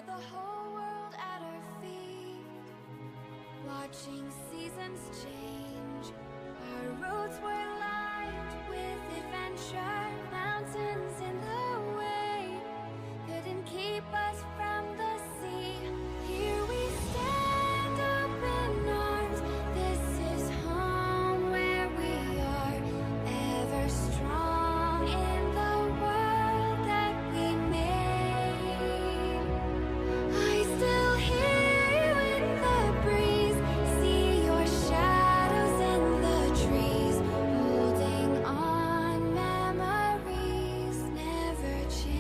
The whole world at our feet, watching seasons change. Our roads were lined with adventure, mountains in the way couldn't keep us from the sea. Here we stand open arms. This is home where we are, ever strong in the world that we made. I still hear you in the breeze, see your shadows in the trees, holding on, memories never change.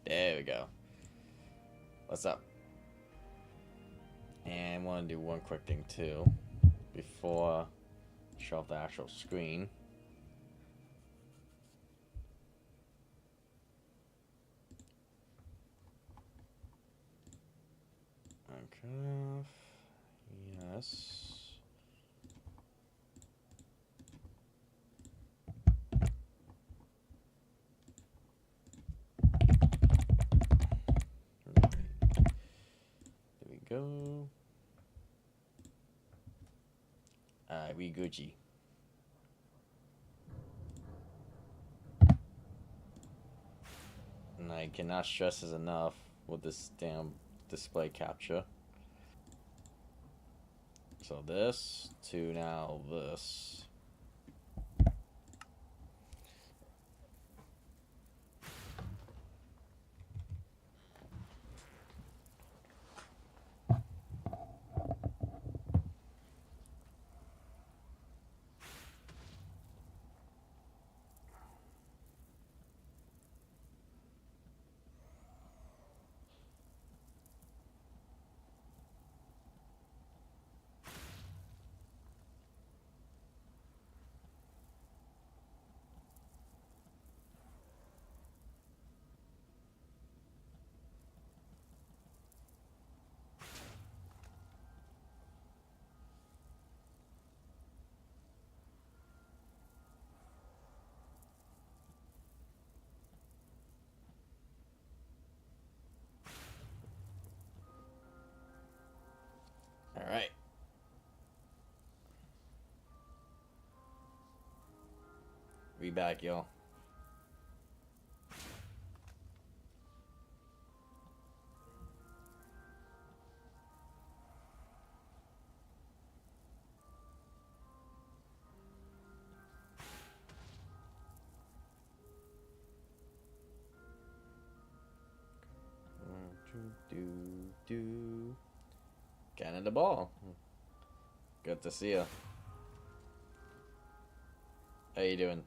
There we go. What's up? And I want to do one quick thing too before I show off the actual screen. Okay. Yes. There we go. We Gucci. And I cannot stress this enough with this damn display capture. So this to now this. All right. We back, y'all. Do. Canada ball. Good to see you. How you doing?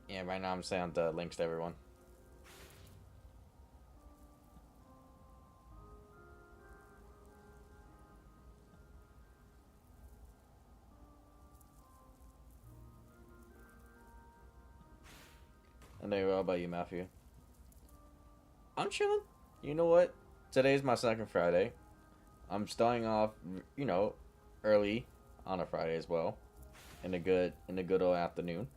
Yeah, right now I'm sending the links to everyone. And then what about you, Matthew? I'm chilling. You know what? Today's my second Friday. I'm starting off, you know, early on a Friday as well, in the good old afternoon.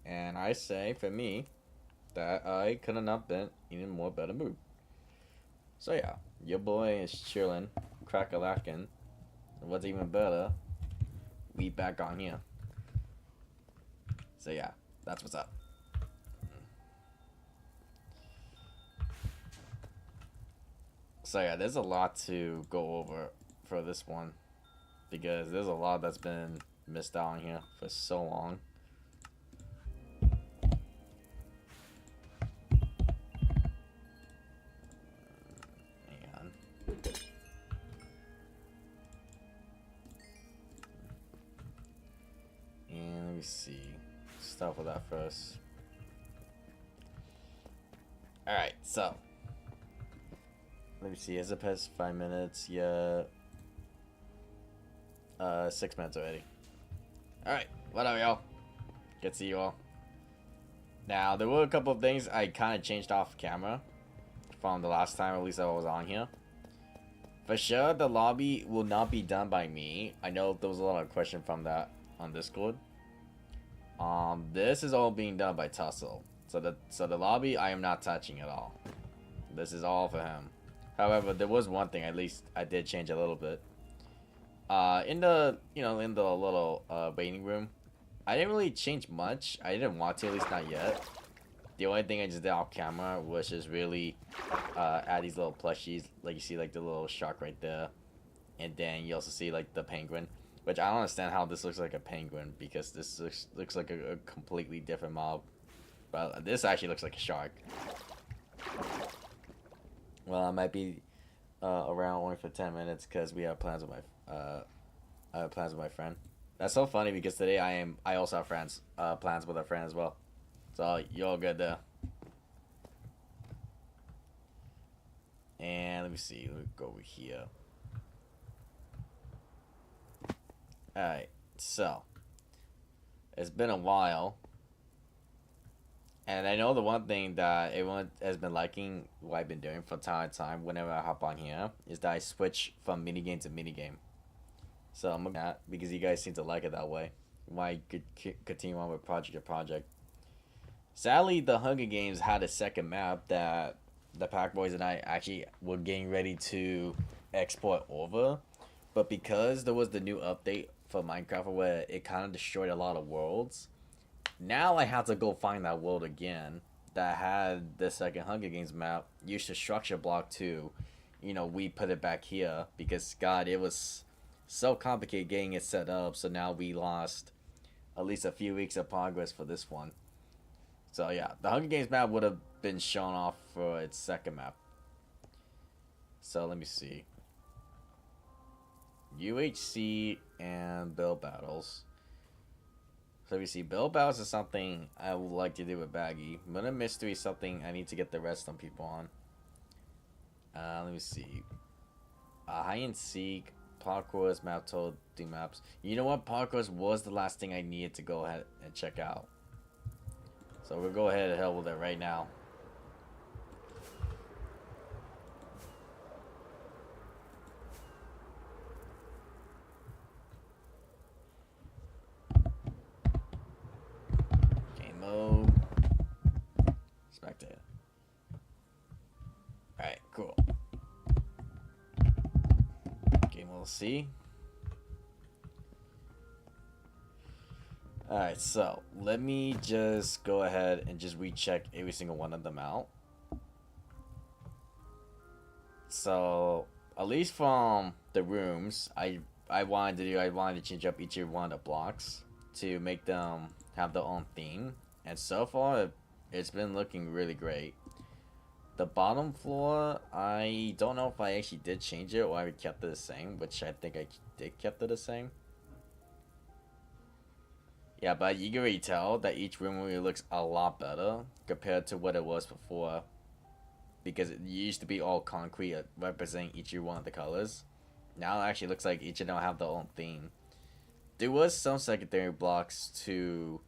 And I say for me that I could have not been in a more better mood. So yeah, your boy is chilling, crack-a-lackin'. And what's even better, we back on here. So yeah, that's what's up. So yeah, there's a lot to go over for this one because there's a lot that's been missed out on here for so long. Hang on. And let me see. Start with that first. Alright, so let me see, has it passed 5 minutes? Yeah. 6 minutes already. Alright, whatever, y'all. Good to see you all. Now, there were a couple of things I kind of changed off camera from the last time, at least I was on here. For sure, the lobby will not be done by me. I know there was a lot of question from that on Discord. This is all being done by Tussle. So the lobby, I am not touching at all. This is all for him. However, there was one thing, at least I did change a little bit. In the little waiting room, I didn't really change much. I didn't want to, at least not yet. The only thing I just did off camera was just really add these little plushies, like you see like the little shark right there, and then you also see like the penguin, which I don't understand how this looks like a penguin because this looks like a completely different mob, but this actually looks like a shark. Well, I might be around only for 10 minutes because we have plans with my friend. That's so funny because today I also have plans with a friend as well. So you're all good there. And let me see. Let me go over here. Alright, so it's been a while. And I know the one thing that everyone has been liking, what I've been doing from time to time whenever I hop on here, is that I switch from minigame to minigame. So I'm looking at because you guys seem to like it that way. Why could continue on with project to project. Sadly, the Hunger Games had a second map that the Pack Boys and I actually were getting ready to export over. But because there was the new update for Minecraft where it kind of destroyed a lot of worlds, now I have to go find that world again that had the second Hunger Games map. Used the structure block too. We put it back here because, God, it was so complicated getting it set up. So now we lost at least a few weeks of progress for this one. So yeah, the Hunger Games map would have been shown off for its second map. So let me see. UHC and build battles. So we see build battles is something I would like to do with Baggy. Murder Mystery is something I need to get the rest of people on. Let me see. Hide and Seek, Parkour's map told do maps. You know what? Parkour's was the last thing I needed to go ahead and check out. So we'll go ahead and hell with it right now. Game mode. Spectator. Alright, cool. Game mode C. Alright, so let me just go ahead and just recheck every single one of them out. So, at least from the rooms, I wanted to change up each one of the blocks to make them have their own theme. And so far, it's been looking really great. The bottom floor, I don't know if I actually did change it or I kept it the same, which I think I did kept it the same. Yeah, but you can really tell that each room really looks a lot better compared to what it was before. Because it used to be all concrete representing each one of the colors. Now it actually looks like each of them have their own theme. There was some secondary blocks to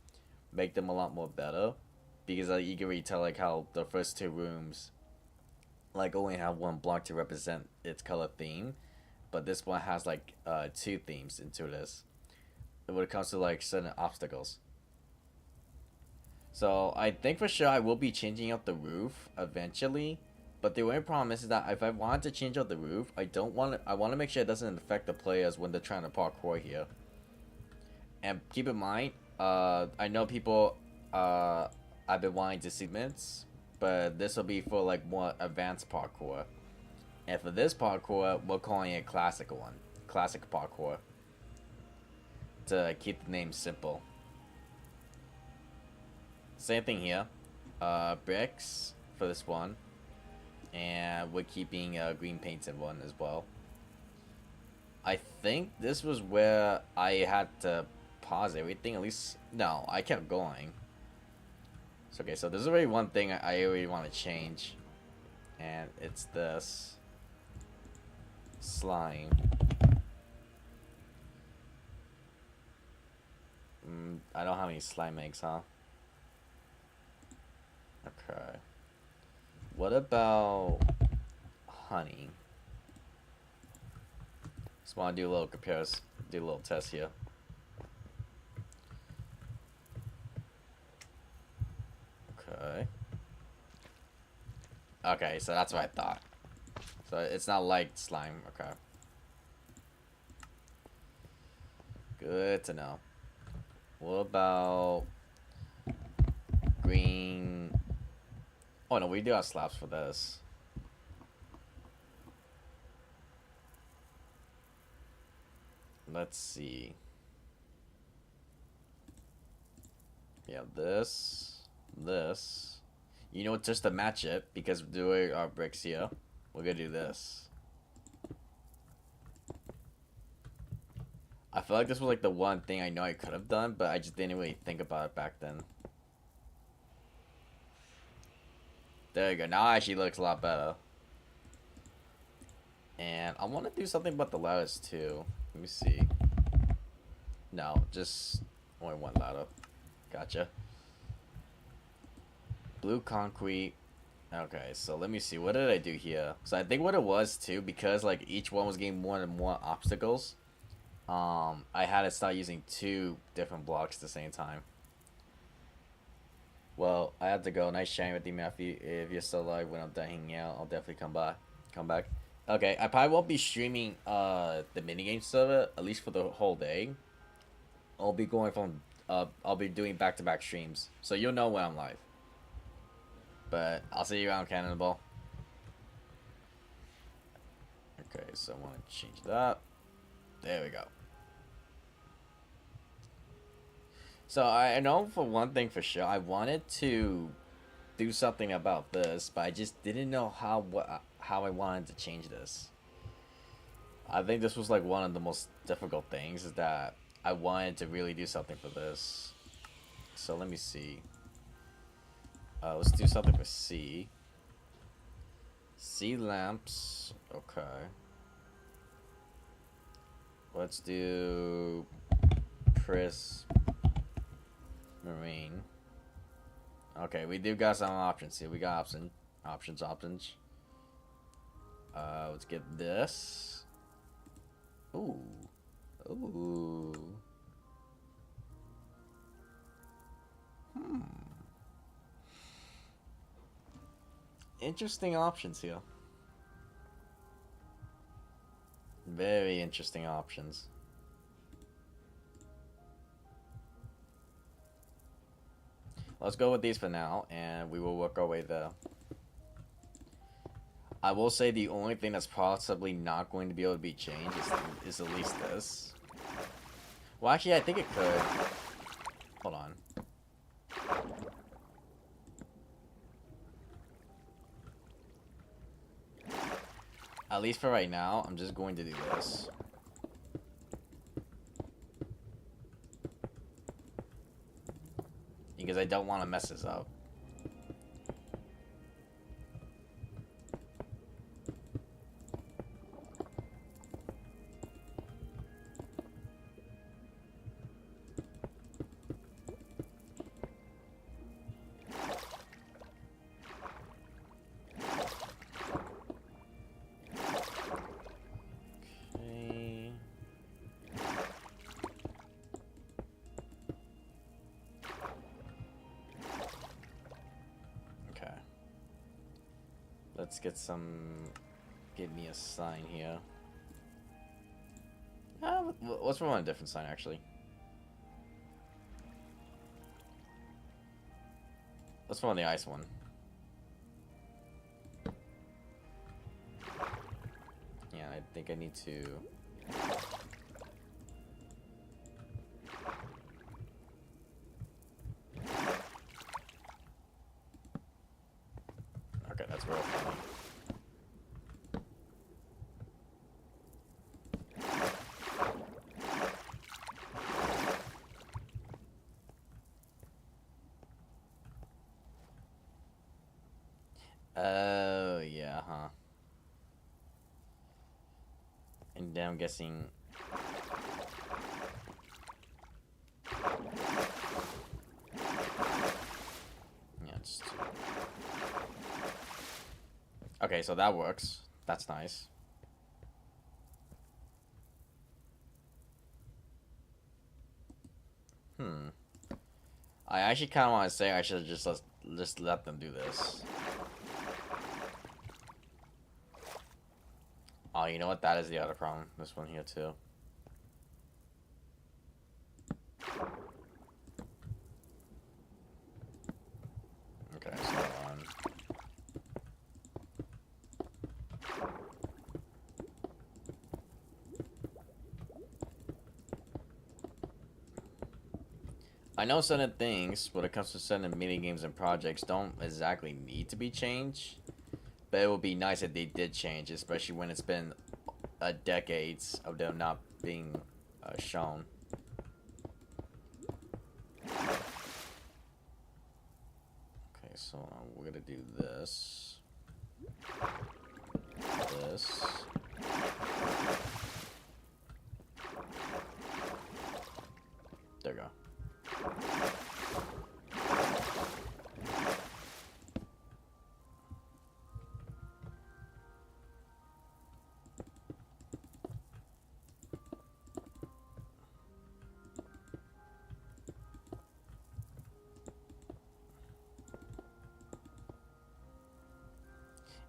make them a lot more better, because you can really tell like how the first two rooms like only have one block to represent its color theme, but this one has like two themes into this when it comes to like certain obstacles. So I think for sure I will be changing out the roof eventually. But the only problem is that if I want to change out the roof, I want to make sure it doesn't affect the players when they're trying to parkour here. And keep in mind, I know people I've been wanting to see mints, but this will be for like more advanced parkour. And for this parkour, we're calling it classic parkour, to keep the name simple. Same thing here, bricks for this one. And we're keeping a green painted one as well. I think this was where I had to pause everything. At least, no, I kept going. So, okay, so there's already one thing I already want to change. And it's this. Slime. I don't have any slime eggs, huh? Okay. What about honey? Just want to do a little do a little test here. Okay. Okay, so that's what I thought. So it's not like slime. Okay. Good to know. What about green? Oh no, we do have slabs for this. Let's see. Yeah, this. You know, just to match it, because we're doing our bricks here, we're gonna do this. I feel like this was like the one thing I know I could have done, but I just didn't really think about it back then. There you go. Now it actually looks a lot better. And I want to do something about the ladders too. Let me see. No, just only one ladder. Gotcha. Blue concrete. Okay, so let me see. What did I do here? So I think what it was too, because like each one was getting more and more obstacles. I had to start using two different blocks at the same time. Well, I have to go. Nice chatting with you, Matthew. If you're still alive when I'm done hanging out, I'll definitely come back. Okay, I probably won't be streaming the minigames server, at least for the whole day. I'll be going from I'll be doing back-to-back streams, so you'll know when I'm live. But I'll see you around Cannonball. Okay, so I want to change that. There we go. So I know for one thing for sure, I wanted to do something about this, but I just didn't know how I wanted to change this. I think this was like one of the most difficult things, is that I wanted to really do something for this. So let me see. Let's do something for C. C lamps. Okay. Let's do marine. Okay, we do got some options here. We got options. Let's get this. Ooh. Interesting options here. Very interesting options. Let's go with these for now, and we will work our way there. I will say the only thing that's possibly not going to be able to be changed is at least this. Well, actually, I think it could. Hold on. At least for right now, I'm just going to do this. Because I don't want to mess this up. Let's get some. Give me a sign here. Let's roll on a different sign actually. Let's roll on the ice one. Yeah, I think I need to. Okay, that's real funny. Oh, yeah, huh. And then I'm guessing. Yeah, it's... Okay, so that works. That's nice. I actually kind of want to say I should just let them do this. Oh, you know what? That is the other problem. This one here too. Okay, so I know certain things when it comes to certain mini games and projects don't exactly need to be changed, but it would be nice if they did change, especially when it's been decades of them not being shown. Okay, so we're gonna do this. This. There we go.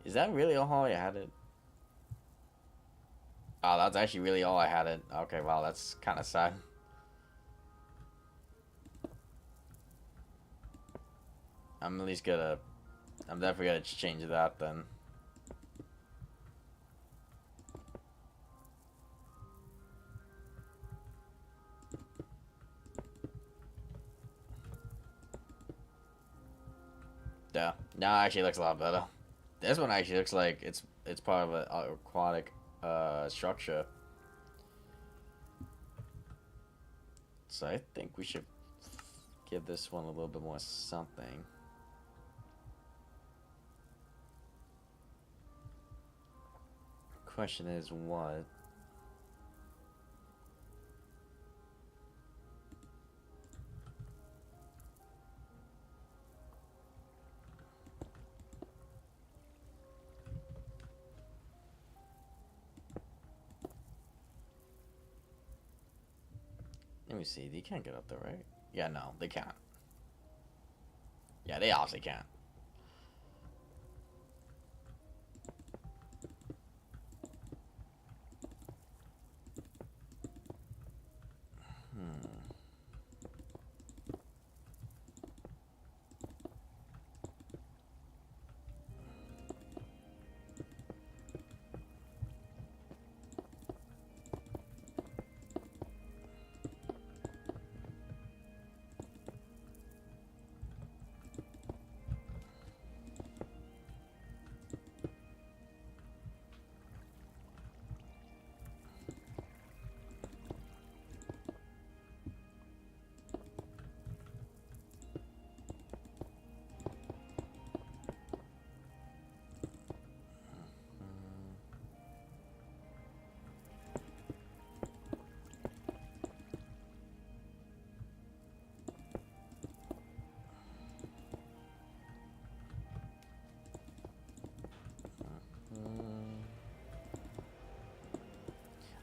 Is that really all I had it? Oh, that's actually really all I had it. Okay, wow, that's kind of sad. I'm at least gonna... I'm definitely gonna change that then. Yeah, now it actually looks a lot better. This one actually looks like it's part of an aquatic structure. So I think we should give this one a little bit more something. Question is what? Let me see. They can't get up there, right? Yeah, no, they can't. Yeah, they obviously can't.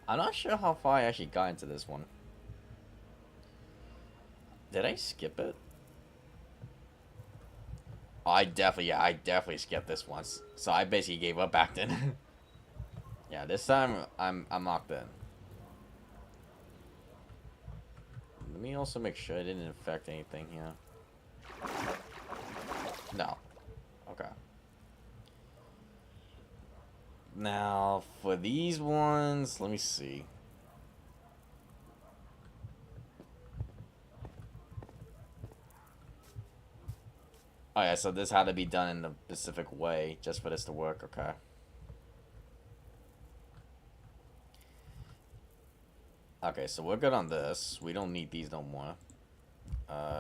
I'm not sure how far I actually got into this one. Did I skip it? I definitely skipped this once. So I basically gave up back then. Yeah, this time I'm locked in. Let me also make sure I didn't infect anything here. No. Okay. Now, for these ones, let me see. Oh yeah, so this had to be done in the specific way just for this to work, okay. Okay, so we're good on this. We don't need these no more.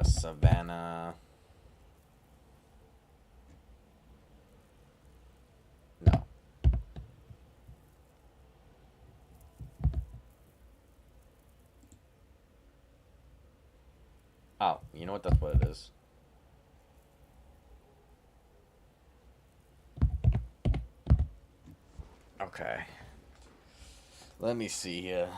Savannah. No. Oh, you know what? That's what it is. Okay. Let me see here.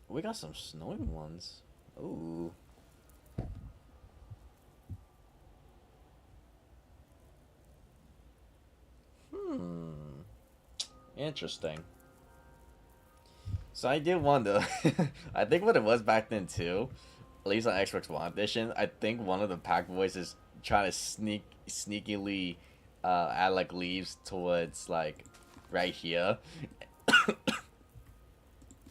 We got some snowing ones. Ooh. Interesting. So I did wonder. I think what it was back then too, at least on Xbox One edition, I think one of the Pack Boys is trying to sneakily add like leaves towards like right here.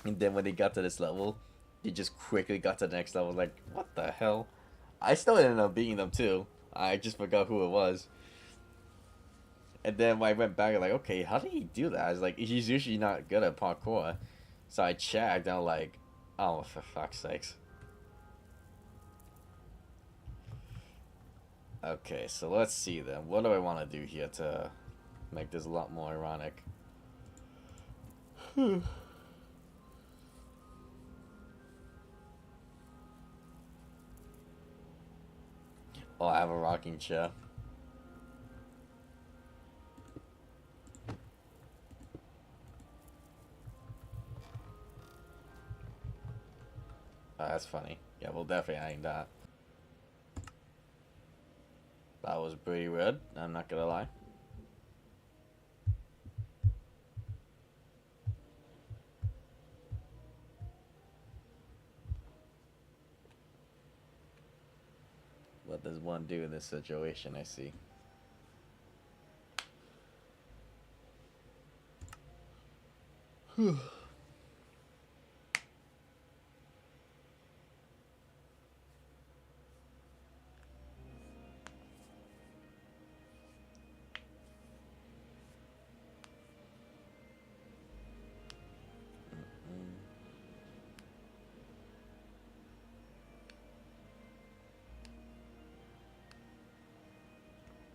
And then when they got to this level, they just quickly got to the next level. Like, what the hell? I still ended up beating them too. I just forgot who it was. And then when I went back, I'm like, okay, how did he do that? I was like, he's usually not good at parkour. So I checked, and I'm like, oh, for fuck's sakes. Okay, so let's see then. What do I want to do here to make this a lot more ironic? Oh, I have a rocking chair. Oh, that's funny. Yeah, we'll definitely add that. That was pretty weird, I'm not gonna lie. What does one do in this situation, I see.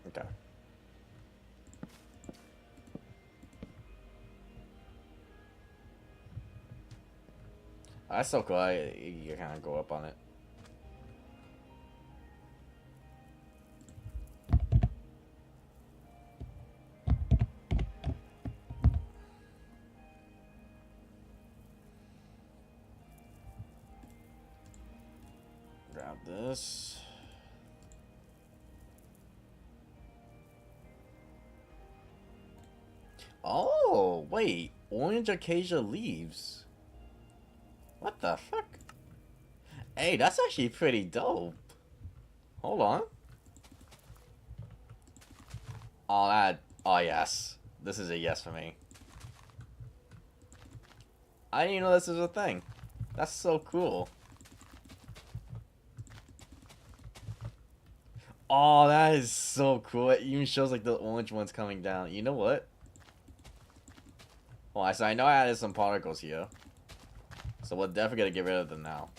Okay. That's so cool. You kind of go up on it. Grab this. Oh, wait. Orange acacia leaves. What the fuck? Hey, that's actually pretty dope. Hold on. Oh, that. Oh, yes. This is a yes for me. I didn't even know this was a thing. That's so cool. Oh, that is so cool. It even shows like the orange ones coming down. You know what? Well, I know I added some particles here. So we're definitely gonna get rid of them now.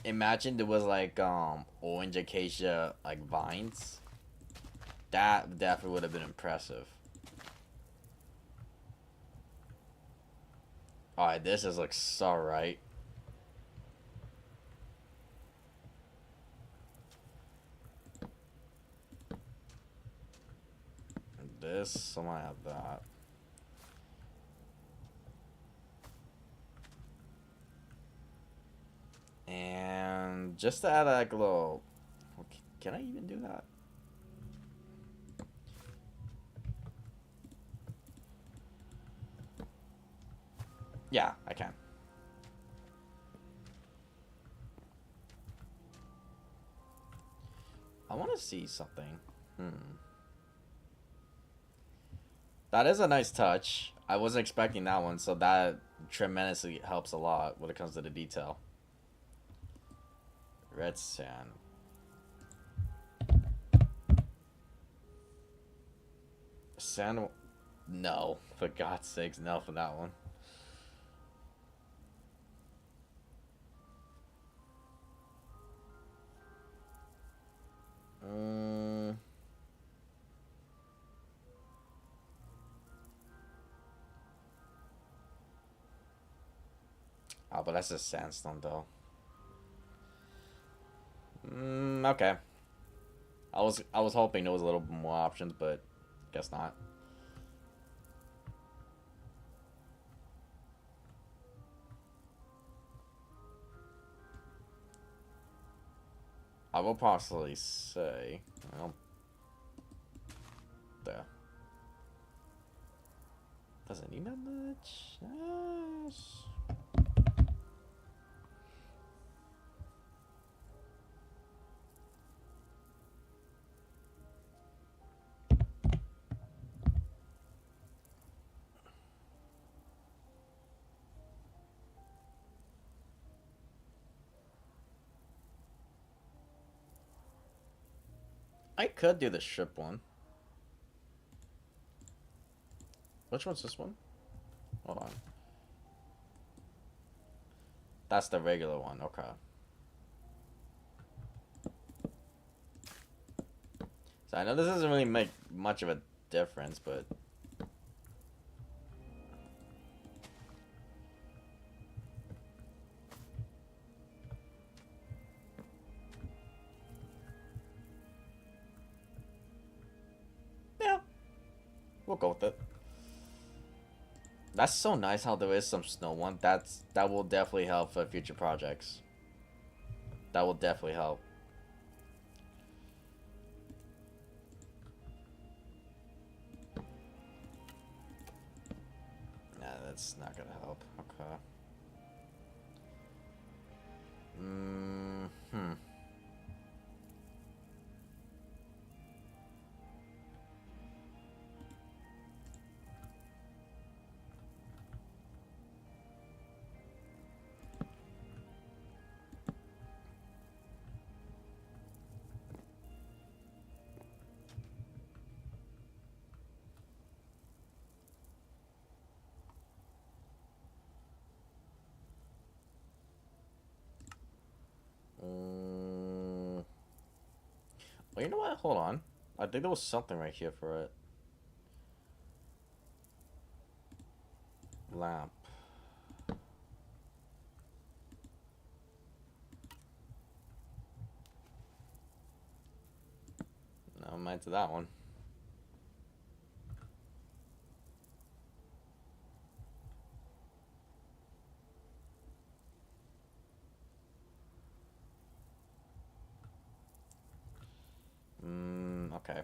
Imagine there was like orange acacia like vines. That definitely would have been impressive. Alright, this is like so right. This, someone have that. And just to add like a little, can I even do that? Yeah, I can. I want to see something. That is a nice touch. I wasn't expecting that one, so that tremendously helps a lot when it comes to the detail. Red sand. Sand. No, for God's sakes, no for that one. Oh, but that's just sandstone though. Okay. I was hoping there was a little bit more options, but guess not. I will possibly say, well, there. Doesn't need that much. Yes. I could do the strip one. Which one's this one? Hold on. That's the regular one. Okay. So I know this doesn't really make much of a difference, but yeah, we'll go with it. That's so nice how there is some snow one. That will definitely help for future projects. That will definitely help. Nah, that's not gonna help. Okay. Well, you know what? Hold on. I think there was something right here for it. Lamp. Never mind to that one. Okay.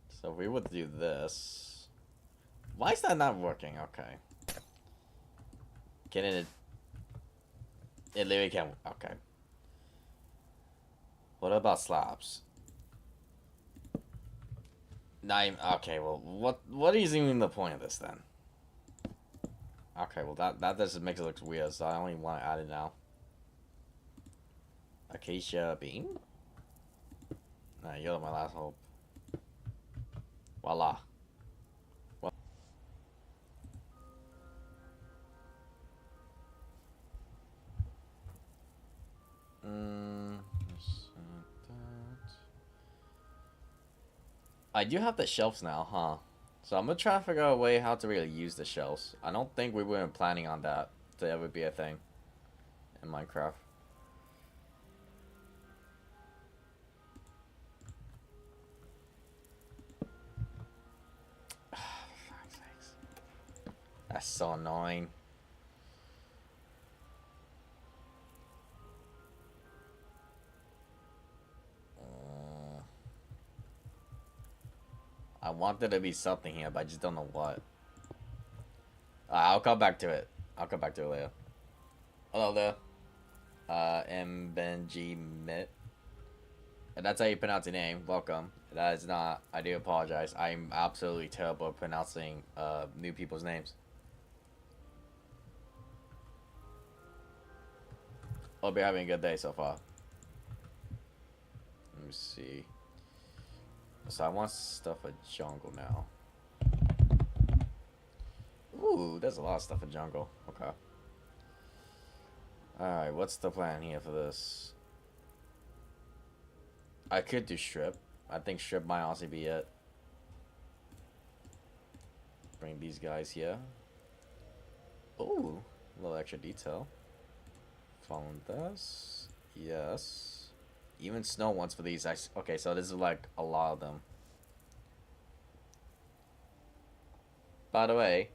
So if we would do this. Why is that not working? Okay. Can it? It literally can't. Okay. What about slabs? Not even, okay. Well, what is even the point of this then? Okay. Well, that just makes it look weird. So I don't even want to add it now. Acacia bean. Nah, you're my last hope. Voila. Well, I do have the shelves now, huh? So I'm gonna try to figure out a way how to really use the shelves. I don't think we weren't planning on that to ever be a thing in Minecraft. That's so annoying. I want there to be something here, but I just don't know what. I'll come back to it. I'll come back to it later. Hello there. Mbenji Mit. That's how you pronounce your name. Welcome. That is not. I do apologize. I'm absolutely terrible at pronouncing new people's names. Hope you're having a good day so far. Let me see. So I want stuff for jungle now. Ooh, there's a lot of stuff for jungle. Okay. Alright, what's the plan here for this? I could do strip. I think strip might honestly be it. Bring these guys here. Ooh, a little extra detail. Following this. Yes. Even snow ones for these. Okay, so this is like a lot of them. By the way,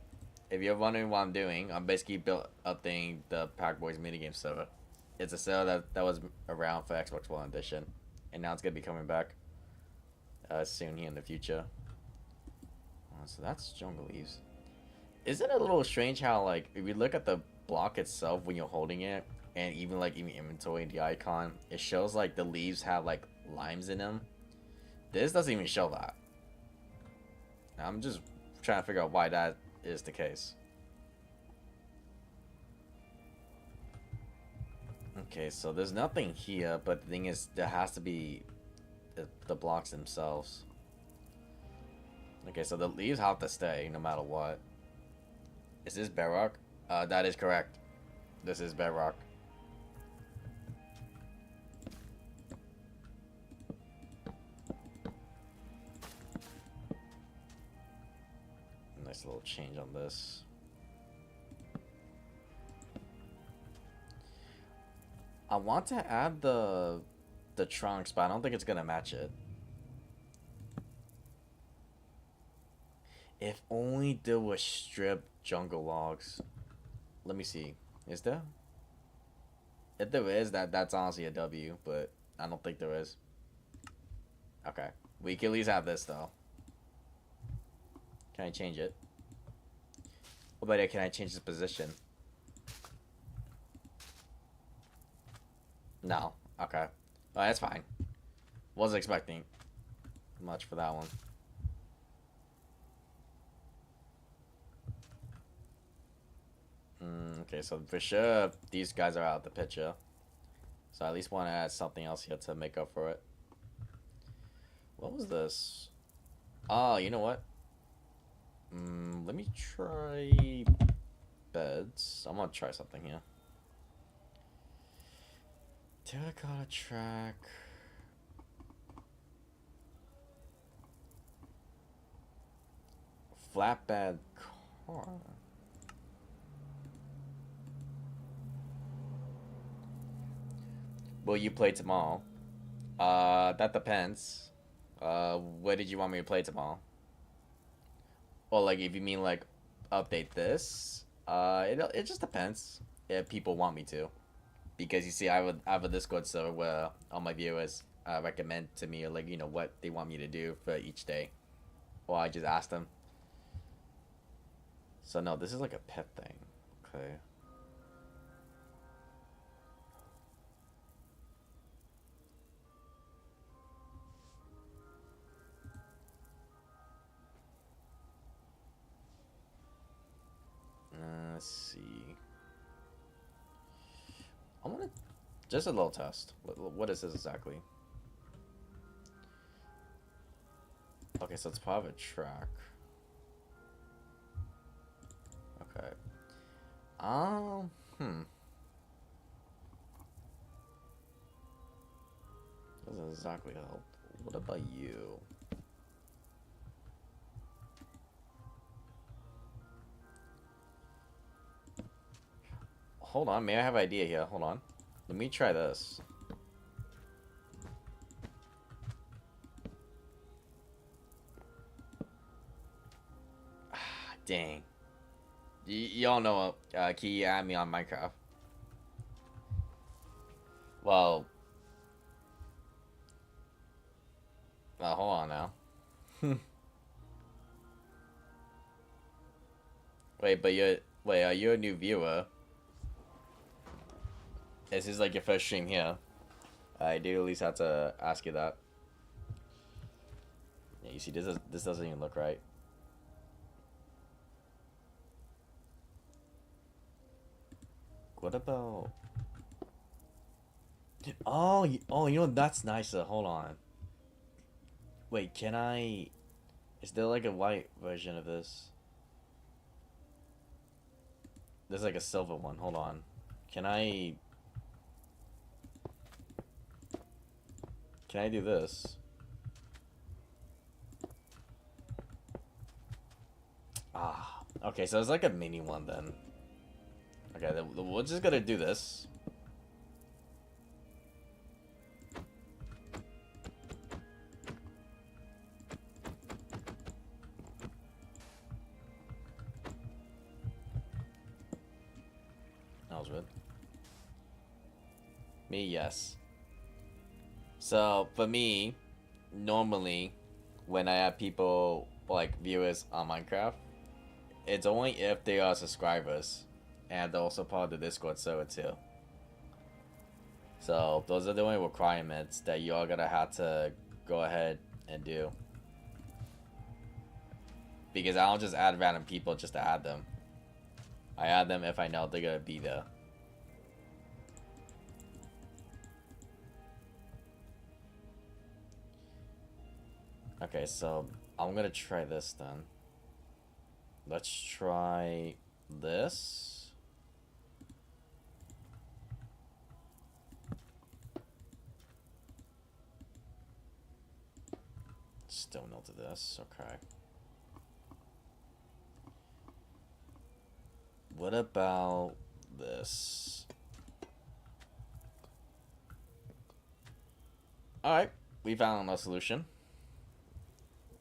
if you're wondering what I'm doing, I'm basically updating the Pack Boys Minigames Server. It's a server that was around for Xbox One Edition, and now it's gonna be coming back soon here in the future. So that's jungle leaves. Isn't it a little strange how, like, if you look at the block itself when you're holding it, and even like even inventory, the icon, it shows like the leaves have like limes in them. This doesn't even show that. I'm just trying to figure out why that is the case. Okay, so there's nothing here, but the thing is, there has to be the blocks themselves. Okay, so the leaves have to stay no matter what. Is this Bedrock? That is correct. This is Bedrock. Nice little change on this. I want to add the trunks, but I don't think it's gonna match it. If only there was strip jungle logs. Let me see. Is there? If there is, that's honestly a W, but I don't think there is. Okay. We can at least have this though. Can I change it? What about it? Can I change the position? No. Okay. Oh, that's fine. Wasn't expecting much for that one. Okay, so for sure, these guys are out of the picture. So I at least want to add something else here to make up for it. What was this? Oh, you know what? Let me try beds. I'm gonna try something here. Terracotta track. Flatbed car. Will you play tomorrow? That depends. What did you want me to play tomorrow? Or like, if you mean like update this, it just depends if people want me to. Because you see, I have a Discord server where all my viewers recommend to me, like, you know, what they want me to do for each day, or I just ask them. So no, this is like a pet thing. Okay. Let's see. I want to just a little test. What is this exactly? Okay, so it's part of a track. Okay. Doesn't exactly help. What about you? hold on. May I have an idea here? Hold on. Let me try this. Dang. Y'all know, can you add me on Minecraft? Well, hold on now. Wait, are you a new viewer? This is like your first stream here. I do at least have to ask you that. Yeah, you see, this doesn't even look right. What about? Oh, you know that's nicer. Hold on. Wait, can I? Is there like a white version of this? There's like a silver one. Hold on. Can I do this? Ah, okay. So it's like a mini one then. Okay, then we're just gonna do this. That was good. Me, yes. So for me, normally, when I have people like viewers on Minecraft, it's only if they are subscribers, and they're also part of the Discord server too. So those are the only requirements that you are gonna have to go ahead and do. Because I don't just add random people just to add them. I add them if I know they're gonna be there. Okay, so I'm gonna try this then. Let's try this. Still no to this, okay. What about this? Alright, we found a solution.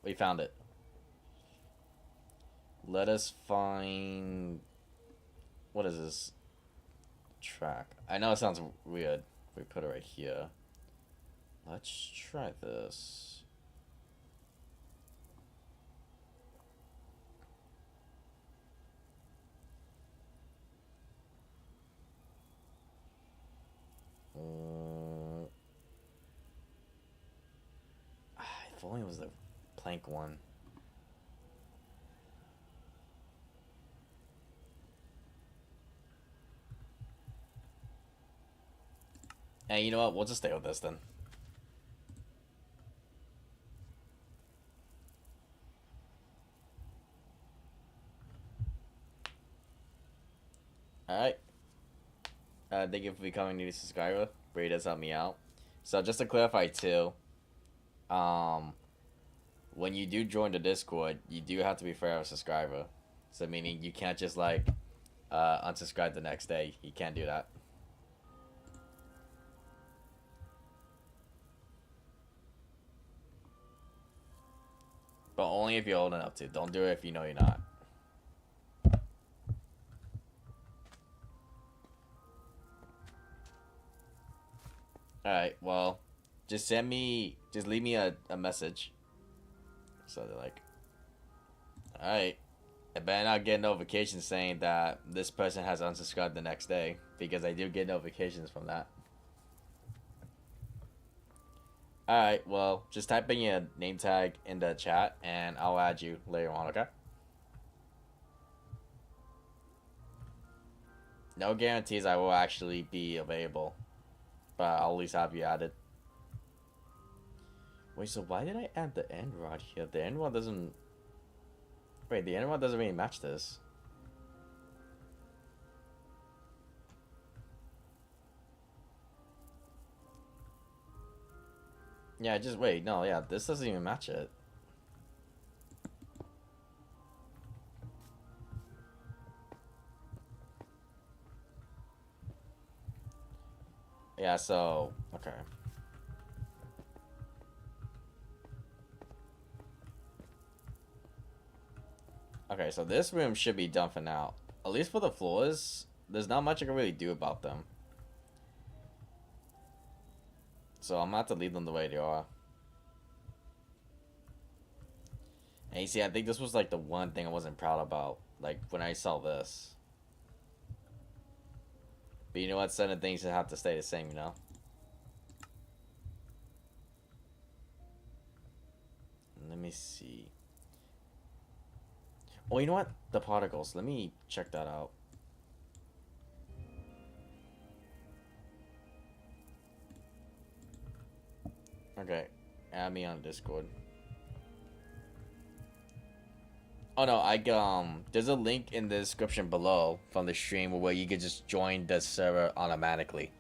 We found it. Let us find... What is this? Track. I know it sounds weird. We put it right here. Let's try this. If only it was the plank one. And you know what? We'll just stay with this then. Alright. Thank you for becoming a new subscriber. Brady does help me out. So just to clarify too, when you do join the Discord, you do have to be a subscriber. So meaning you can't just like unsubscribe the next day. You can't do that. But only if you're old enough to. Don't do it if you know you're not. Alright, well, just leave me a message. So they're like, alright, I better not get notifications saying that this person has unsubscribed the next day, because I do get notifications from that. Alright, well, just type in your name tag in the chat, and I'll add you later on, okay? No guarantees I will actually be available, but I'll at least have you added. Wait, so why did I add the end rod here? The end rod doesn't... Wait, the end rod doesn't really match this. Yeah, just wait. No, yeah, this doesn't even match it. Yeah, so, okay. Okay, so this room should be done for now. At least for the floors, there's not much I can really do about them. So I'm gonna have to leave them the way they are. And you see, I think this was like the one thing I wasn't proud about. Like when I saw this. But you know what? Certain things have to stay the same, you know? Let me see. Oh, you know what? The particles. Let me check that out. Okay. Add me on Discord. Oh no, there's a link in the description below from the stream where you can just join the server automatically.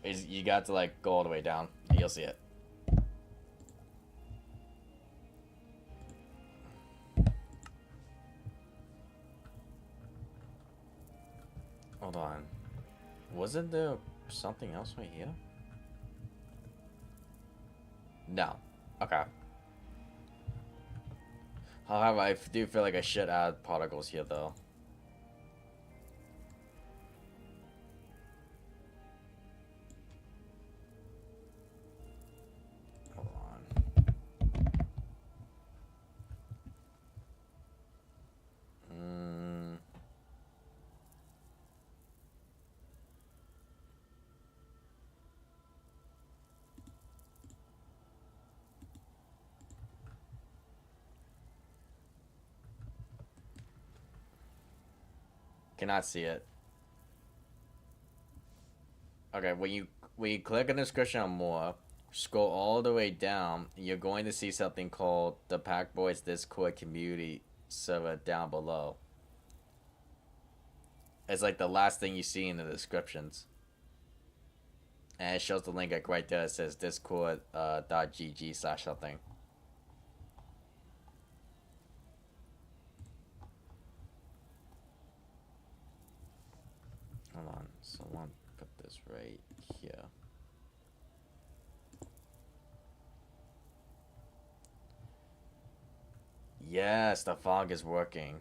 You got to like go all the way down. You'll see it. Hold on. Wasn't there something else right here? No. Okay. However, I do feel like I should add particles here though. Hold on. Cannot see it. Okay, when you click on the description on more, scroll all the way down, you're going to see something called the Pack Boys Discord community server down below. It's like the last thing you see in the descriptions. And it shows the link like right there. It says discord.gg/something. Hold on. So I want to put this right here. Yes, the fog is working.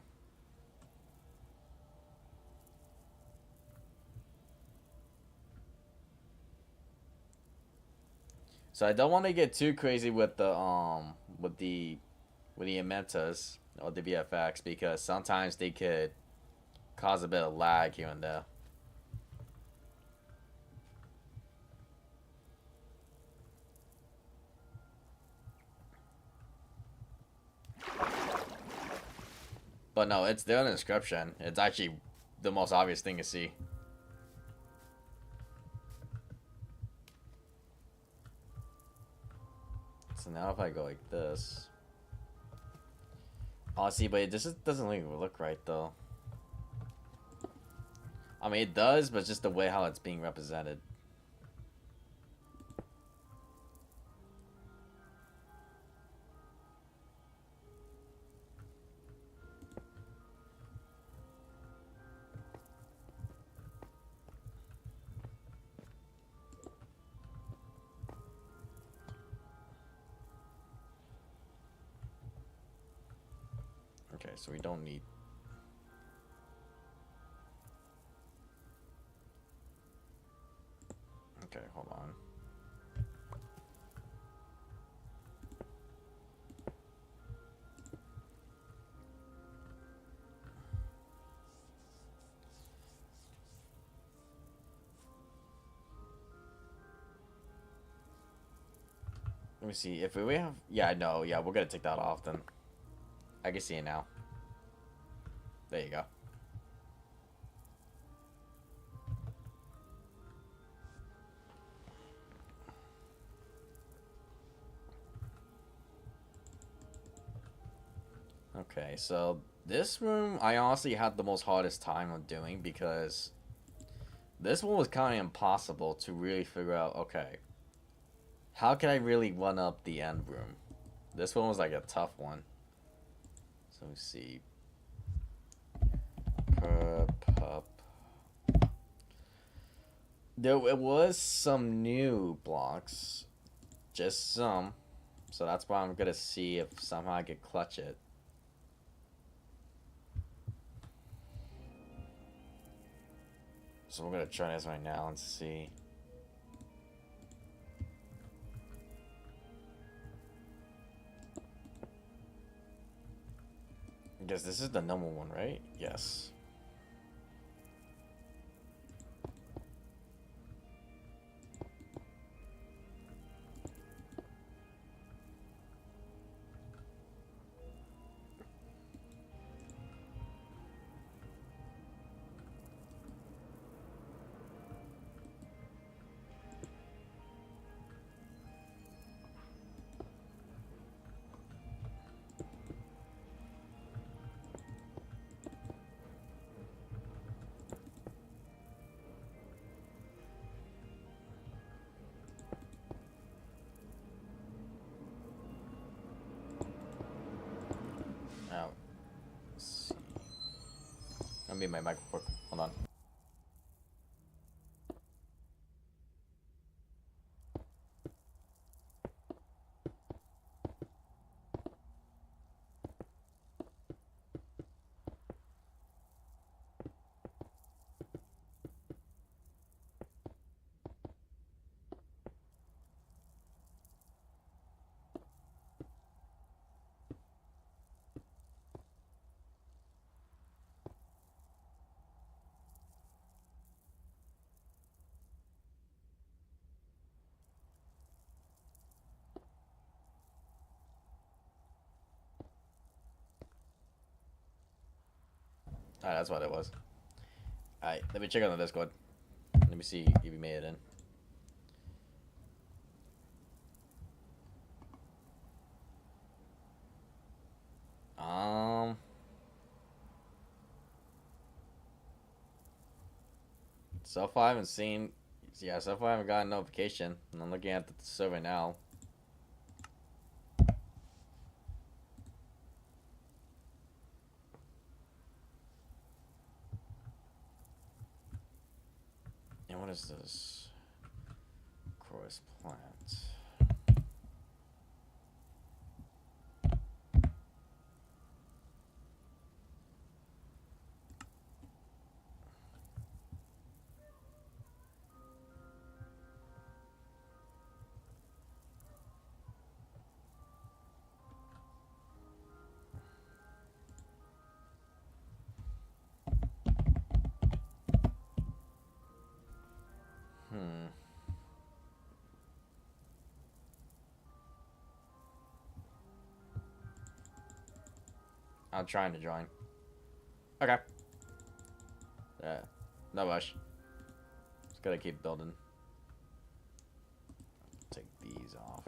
So I don't want to get too crazy with the emitters or the VFX because sometimes they could cause a bit of lag here and there. But no, it's there in the description. It's actually the most obvious thing to see. So now if I go like this. Oh, see, but this doesn't really look right, though. I mean, it does, but just the way how it's being represented. Okay, so we don't need... Okay, hold on. Let me see, if we have... Yeah, no, yeah, we're gonna take that off then. I can see it now. There you go. Okay, so this room I honestly had the most hardest time of doing because this one was kind of impossible to really figure out, okay, how can I really run up the end room? This one was like a tough one. So let me see. Purpose There it was some new blocks, just some. So that's why I'm gonna see if somehow I could clutch it. So we're gonna try this right now and see. Because this is the number one, right? Yes. Now, let's see. I'll mute my mic quick. Hold on. Alright, that's what it was. Alright, let me check on the Discord. Let me see if you made it in. So far I haven't seen. Yeah, so far I haven't gotten a notification. And I'm looking at the server now. And what is this? Chorus plant. I'm trying to join. Okay. Yeah. No rush. Just gotta keep building. Take these off.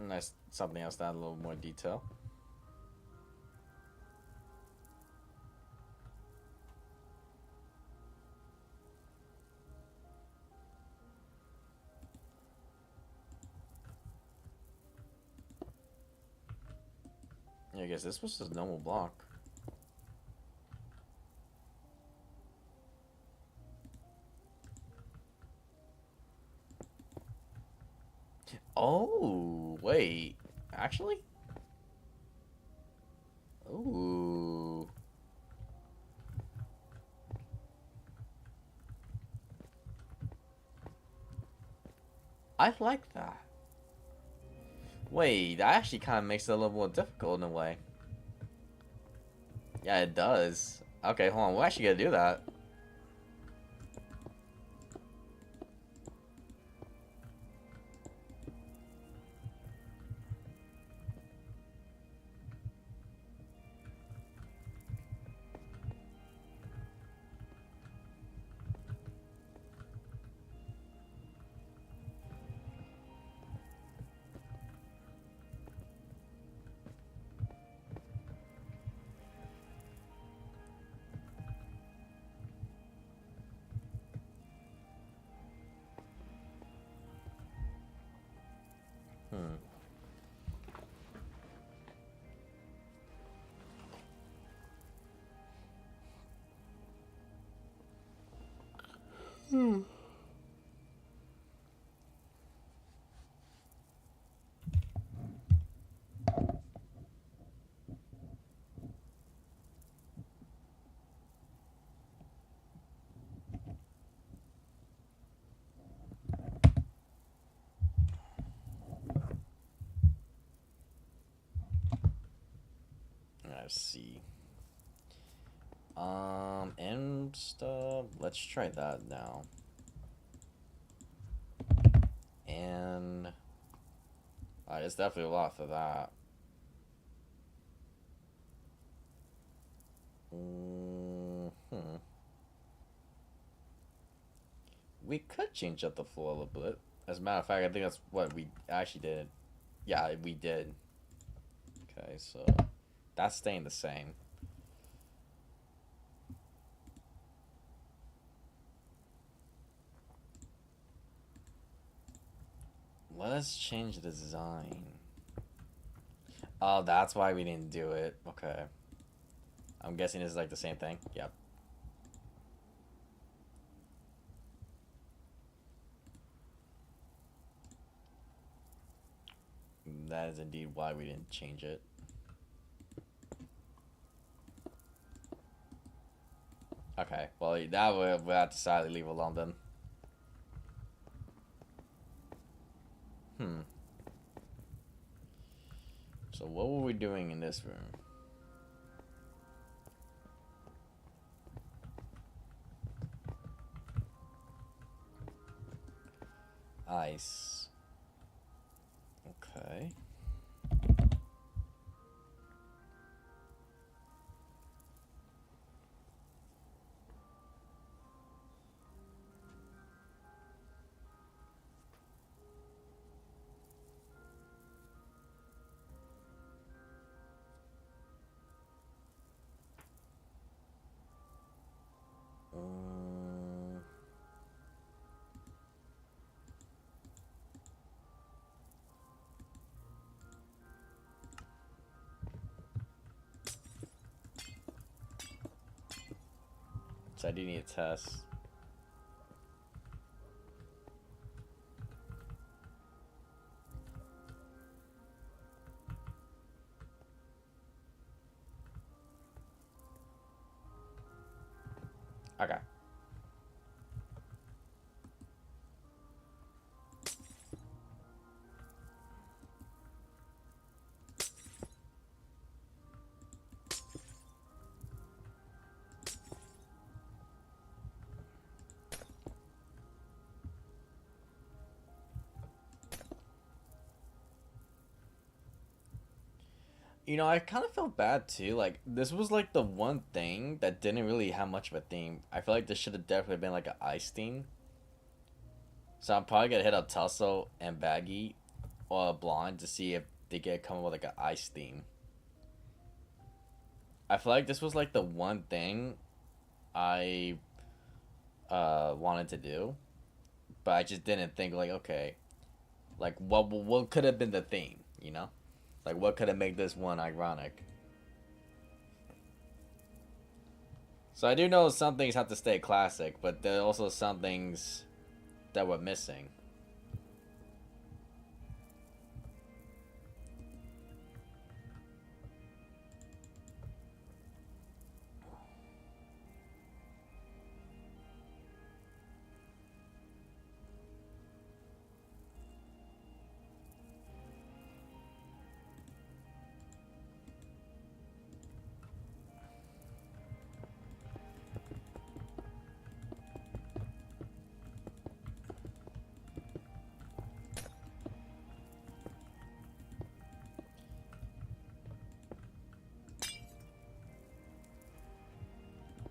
Nice, something else that had a little more detail. Yeah, I guess this was just a normal block. Oh, wait. Actually? Ooh. I like that. Wait, that actually kind of makes it a little more difficult in a way. Yeah, it does. Okay, hold on. We're actually gonna do that. Let's see. And stuff. Let's try that now. And it's definitely a lot for that. We could change up the floor a little bit. As a matter of fact, I think that's what we actually did. Yeah, we did. Okay, so that's staying the same. Let's change the design. Oh, that's why we didn't do it. Okay. I'm guessing this is like the same thing. Yep. That is indeed why we didn't change it. Okay, well, that we'll have to sadly leave alone then. So what were we doing in this room? Ice. Okay. So I do need a test. Okay. You know, I kind of felt bad too. Like, this was like the one thing that didn't really have much of a theme. I feel like this should have definitely been like an ice theme. So I'm probably gonna hit up Tussle and Baggy or Blonde to see if they get come up with like an ice theme. I feel like this was like the one thing I wanted to do, but I just didn't think like, okay, like what could have been the theme, you know? Like, what could have made this one ironic? So I do know some things have to stay classic, but there are also some things that were missing.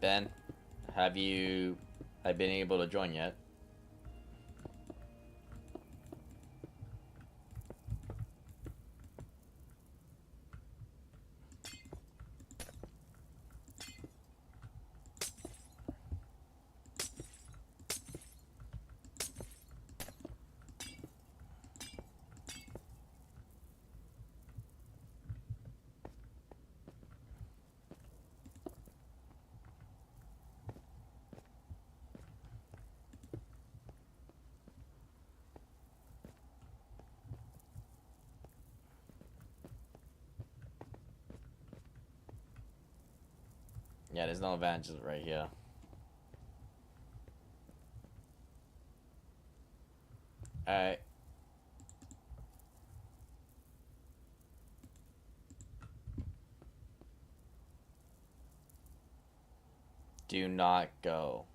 Ben, have you been able to join yet? Yeah, there's no advantages right here. Alright. Do not go.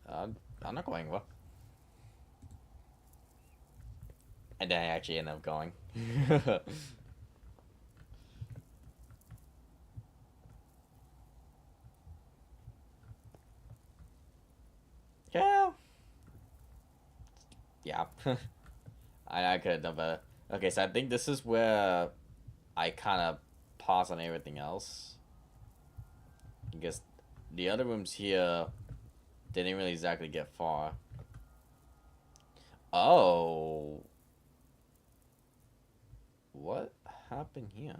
I'm not going well. And then I actually end up going. Yeah. Yeah. I could have done better. Okay, so I think this is where I kind of pause on everything else. Because the other rooms here didn't really exactly get far. Oh. What happened here?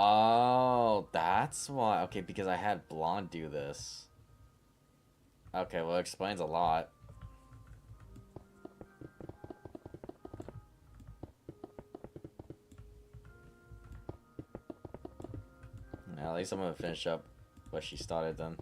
Oh, that's why. Okay, because I had Blonde do this. Okay, well, it explains a lot. At least I'm gonna finish up what she started then.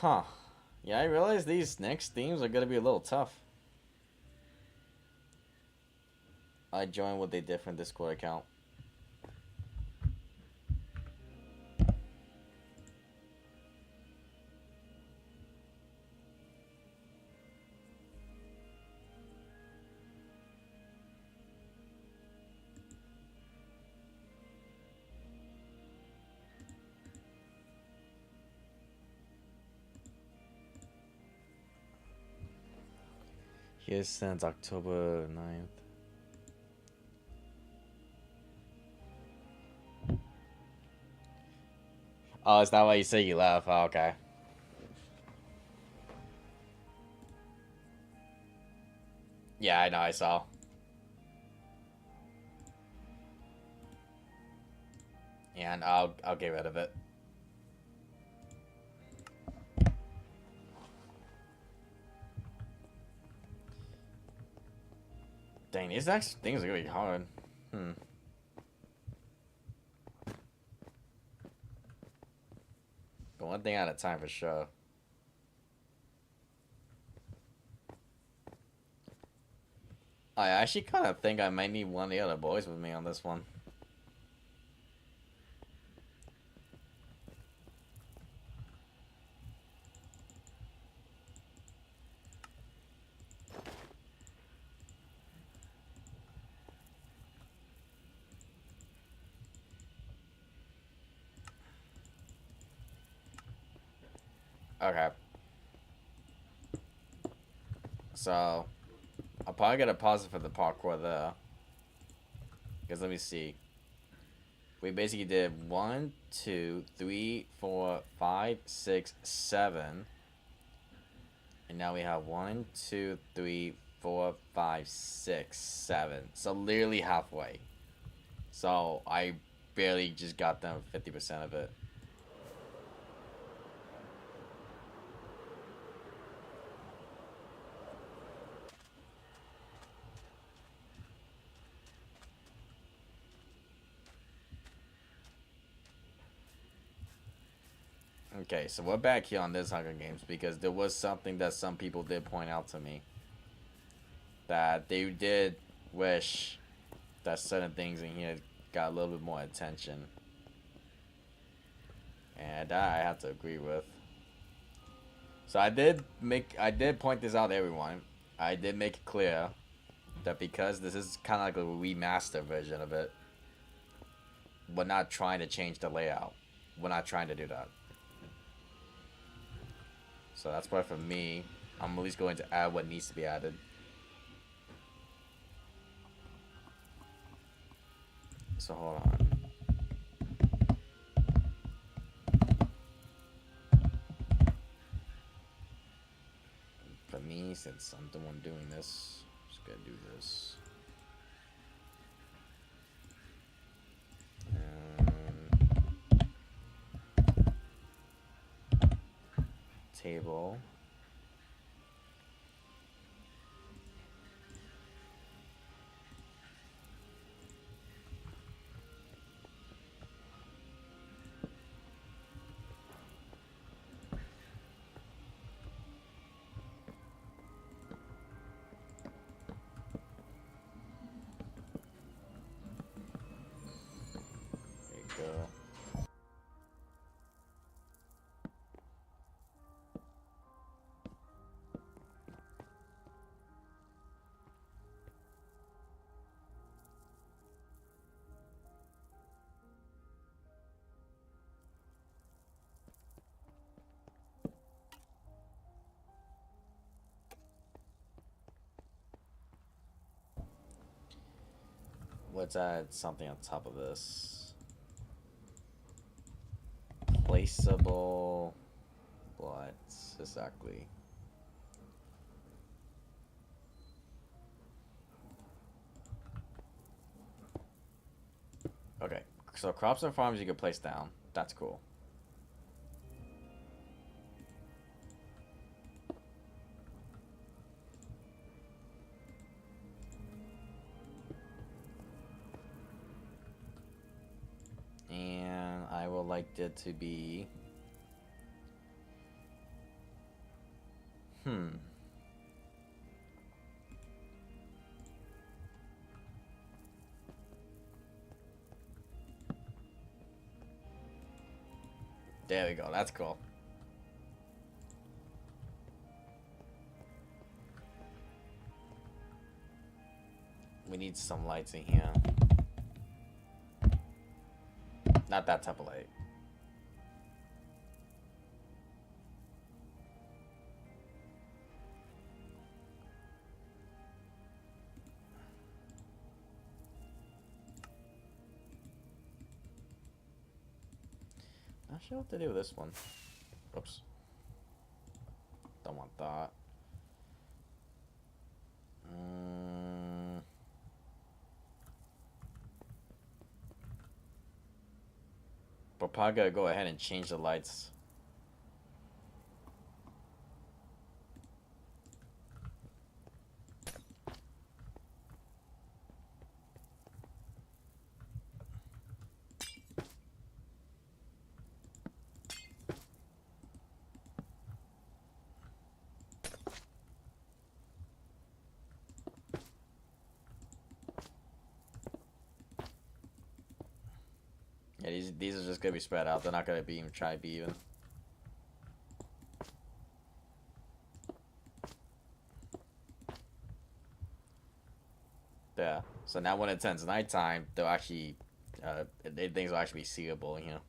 Huh. Yeah, I realize these next themes are gonna be a little tough. I joined with a different Discord account. Here since October 9th. Oh, is that why you say you left? Oh, okay. Yeah, I know, I saw. And I'll get rid of it. Dang, these next things are gonna be hard. But one thing at a time for sure. I actually kind of think I might need one of the other boys with me on this one. Okay. So, I'll probably get a pause for the parkour there. Because let me see. We basically did 1, 2, 3, 4, 5, 6, 7. And now we have 1, 2, 3, 4, 5, 6, 7. So literally halfway. So I barely just got them 50% of it. Okay, so we're back here on this Hunger Games because there was something that some people did point out to me. That they did wish that certain things in here got a little bit more attention. And that I have to agree with. So I did point this out to everyone. I did make it clear that because this is kind of like a remaster version of it, we're not trying to change the layout. We're not trying to do that. So that's why for me, I'm at least going to add what needs to be added. So hold on. For me, since I'm the one doing this, I'm just gonna do this. Table. There you go. Let's add something on top of this. Placeable. What exactly? Okay, so crops and farms you can place down. That's cool. And I would like it to be... There we go, that's cool. We need some lights in here. Not that type of light. Not sure what to do with this one. Oops. Don't want that. But probably gotta go ahead and change the lights. Yeah, these are just gonna be spread out. They're not gonna be even try to be even. Yeah. So now when it turns nighttime, they'll actually, things will actually be seeable in here.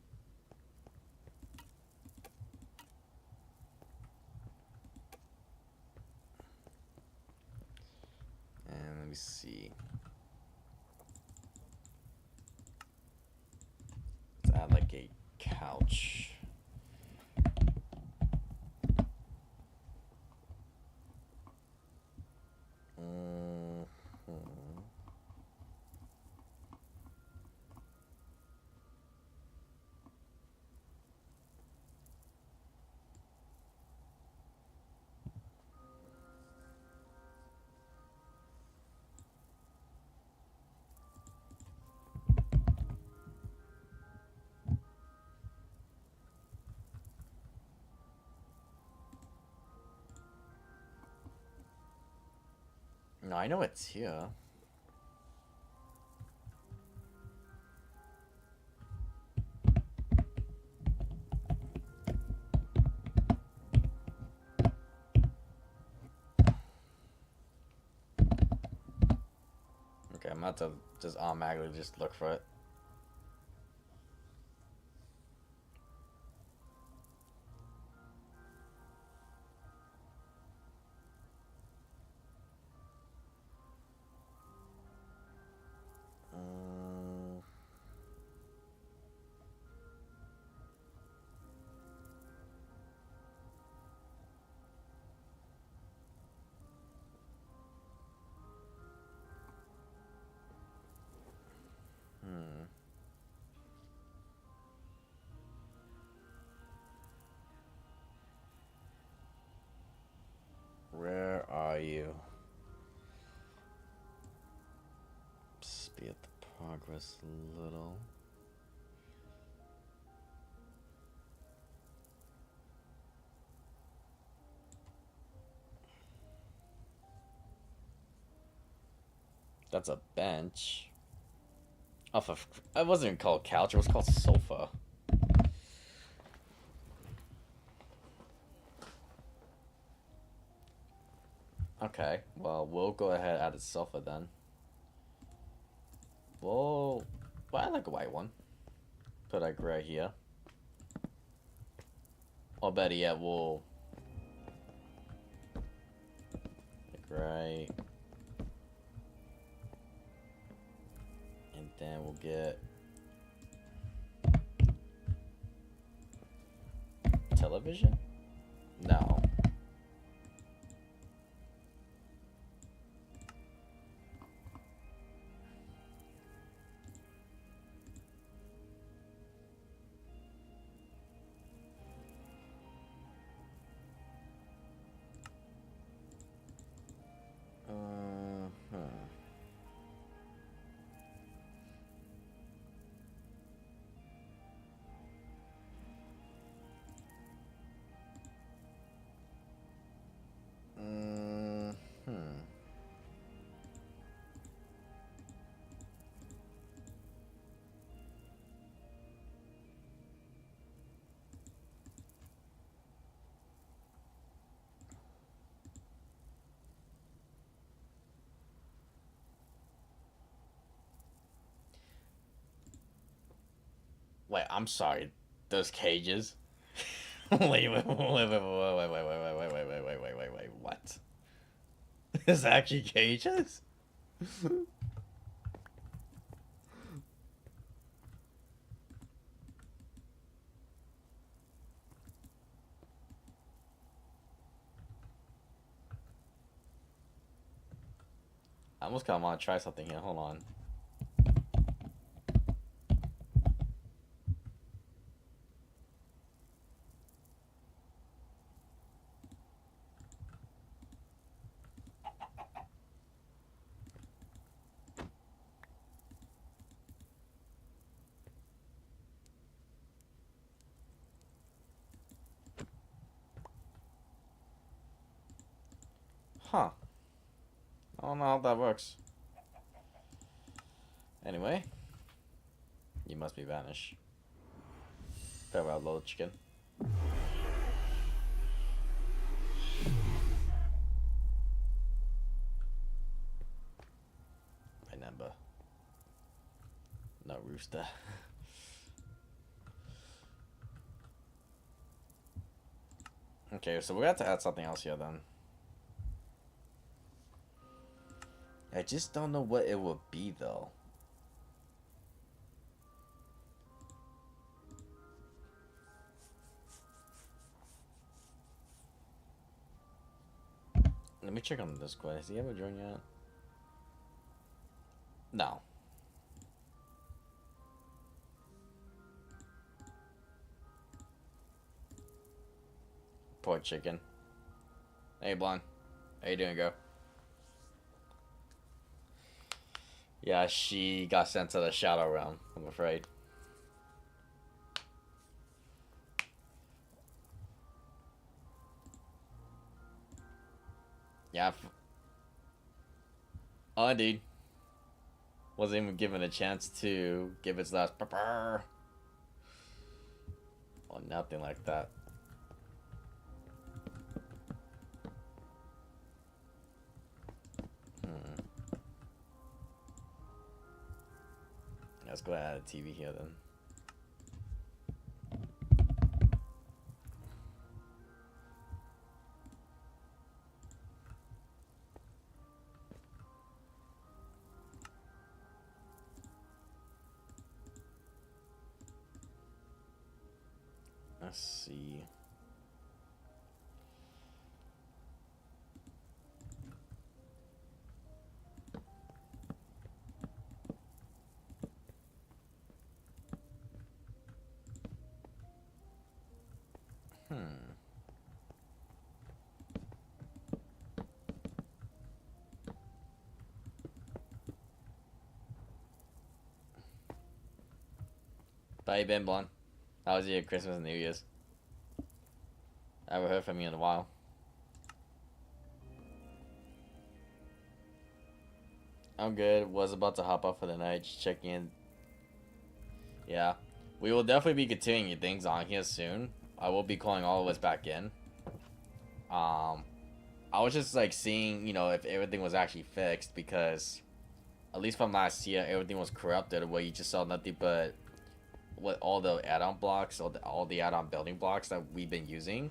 And let me see. Let's add like a couch. No, I know it's here. Okay, I'm about to just automatically just look for it. Where are you? Speed up the progress a little. That's a bench. Off of, it wasn't called couch, it was called sofa. Okay, well, we'll go ahead and add a sofa then. Well, I like a white one. Put like right here. Or better yet, we'll like right. And then we'll get television? No. Wait, I'm sorry. Those cages? Wait, what? There's actually cages? I almost kind of want to try something here. Hold on. Huh. I don't know how that works. Anyway. You must be vanished. Farewell, little chicken. Remember. No rooster. Okay, so we have to add something else here then. I just don't know what it will be though. Let me check on the Discord. Has he ever joined yet? No. Poor chicken. Hey, Blonde. How you doing, girl? Yeah, she got sent to the Shadow Realm, I'm afraid. Yeah. Oh, indeed. Wasn't even given a chance to give its last purr. Or nothing like that. Let's go add a TV here then. Let's see. How you been, Blonde? How was your Christmas and New Year's? I haven't heard from you in a while. I'm good. Was about to hop off for the night. Just checking in. Yeah. We will definitely be continuing things on here soon. I will be calling all of us back in. I was just like seeing, you know, if everything was actually fixed, because at least from last year, everything was corrupted where you just saw nothing but what all the add-on blocks, all the add-on building blocks that we've been using,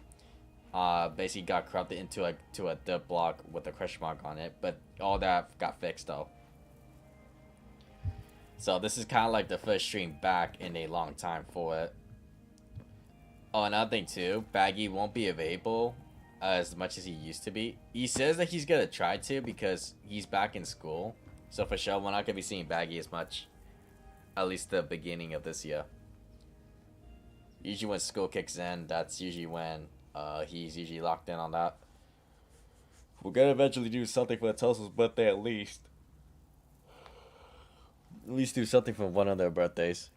basically got corrupted into a div block with a question mark on it. But all that got fixed though. So this is kind of like the first stream back in a long time for it. Oh, another thing too, Baggy won't be available as much as he used to be. He says that he's gonna try to because he's back in school. So for sure, we're not gonna be seeing Baggy as much. At least the beginning of this year. Usually when school kicks in, that's usually when he's usually locked in on that. We're gonna eventually do something for Tulsa's birthday at least. At least do something for one of their birthdays.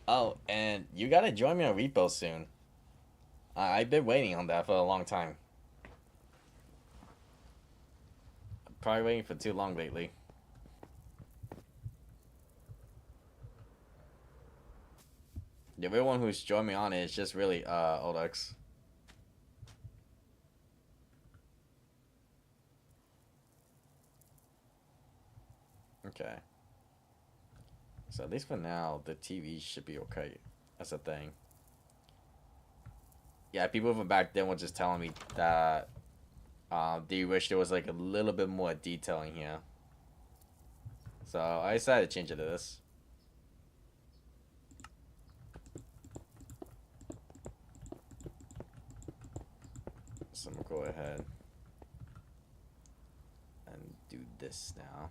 Oh, and you gotta join me on Repo soon. I've been waiting on that for a long time. Probably waiting for too long lately. Everyone who's joined me on it is just really Odex. Okay. So at least for now, the TV should be okay. That's a thing. Yeah, people from back then were just telling me that they wish there was like a little bit more detailing here. So I decided to change it to this. So I'm gonna go ahead and do this now.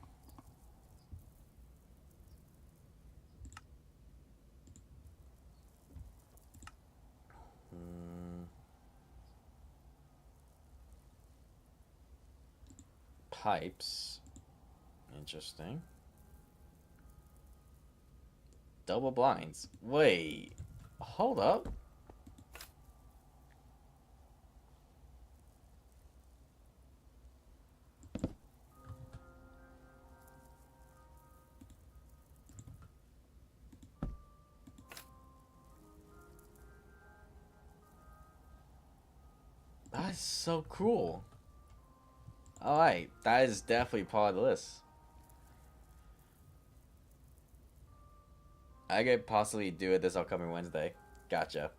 Pipes. Interesting. Double blinds. Wait. Hold up. That's so cool. Alright, that is definitely part of the list. I could possibly do it this upcoming Wednesday. Gotcha.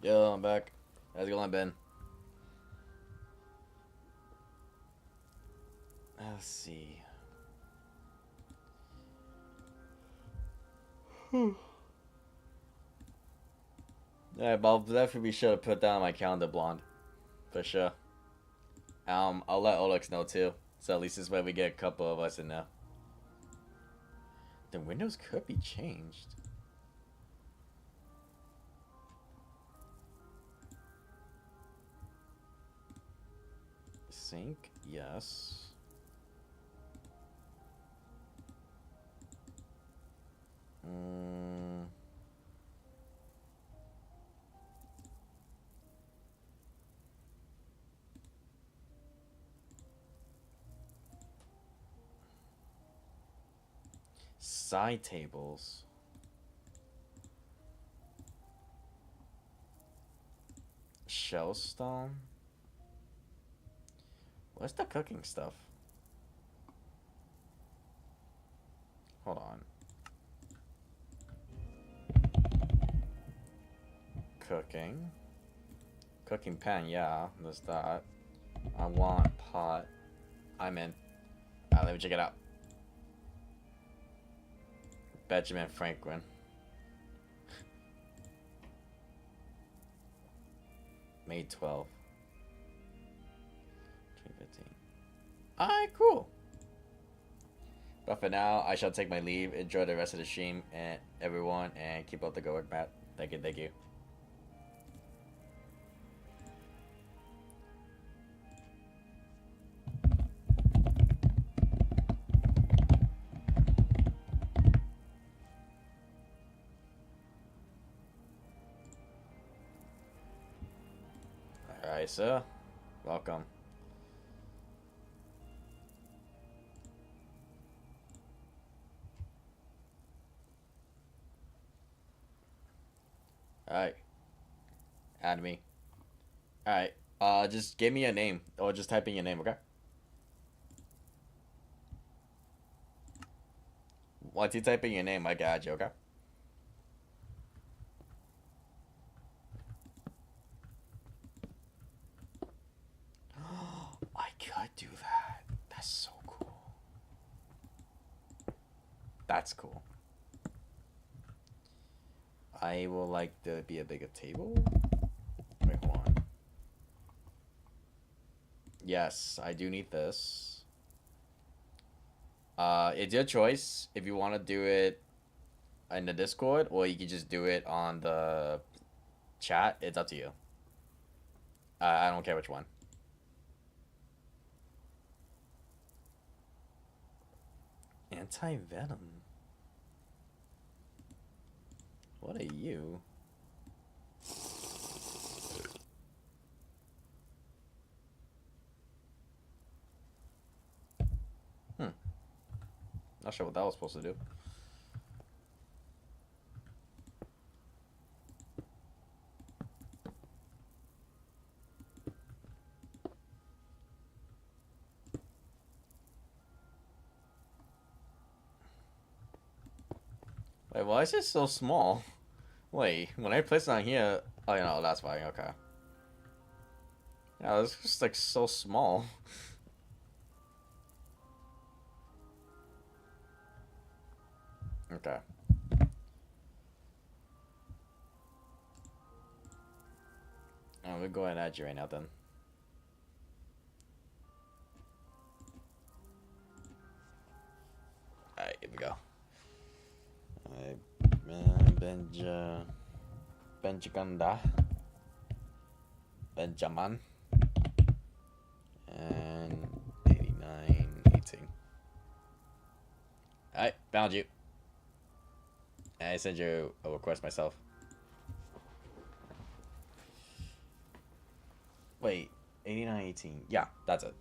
Yo, I'm back. How's it going, Ben? Let's see. Alright, but I'll definitely be sure to put that on my calendar, Blonde. For sure. I'll let Olex know too. So at least this way we get a couple of us in there. The windows could be changed. think yes. Side tables. Shellstone. What's the cooking stuff? Hold on. Cooking. Cooking pan, yeah, there's that. I want pot. I'm in. Let me check it out. Benjamin Franklin. May 12th. 2015. Alright, cool. But for now, I shall take my leave. Enjoy the rest of the stream, and everyone, and keep up the good work, Matt. Thank you, thank you. Alright, sir. Welcome. Alright. Add me. Alright. Just give me a name. Or just type in your name, okay? Once you type in your name, I can add you, okay? I could do that. That's so cool. That's cool. I will like to be a bigger table. Wait, hold on. Yes, I do need this. It's your choice if you want to do it in the Discord or you can just do it on the chat. It's up to you. I don't care which one. Anti-venom. What are you? Not sure what that was supposed to do. Wait, why is it so small? Wait, when I place it on here... Oh, you know, that's fine, okay. Yeah, it's just, like, so small. Okay. We'll go ahead and add you right now, then. Alright, here we go. Benjamin. And 8918. Alright, found you. And I sent you a request myself. Wait, 8918. Yeah, that's it.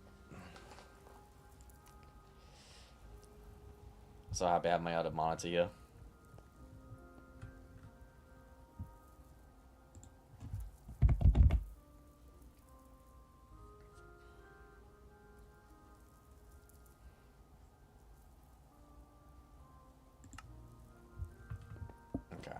So happy I have my other monitor here. Okay.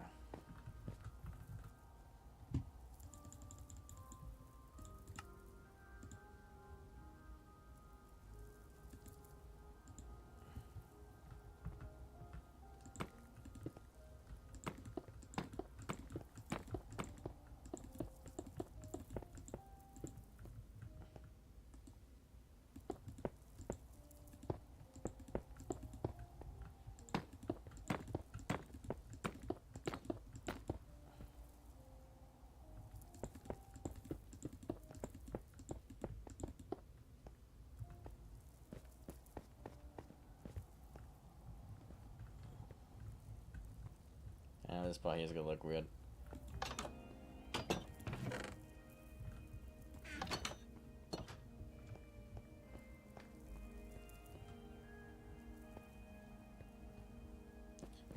this part here is gonna look weird.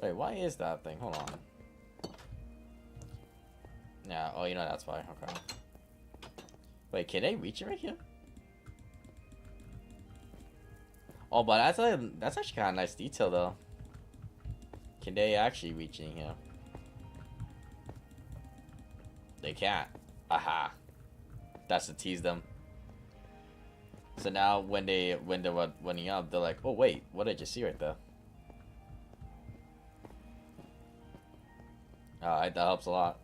Wait, why is that thing? Hold on. Yeah, oh, you know that's why. Okay. Wait, can they reach it right here? Oh, but that's actually kind of nice detail, though. Can they actually reach in here? They can't. Aha. That's to tease them. So now when they're running up, they're like, oh wait, what did you see right there? Alright, that helps a lot.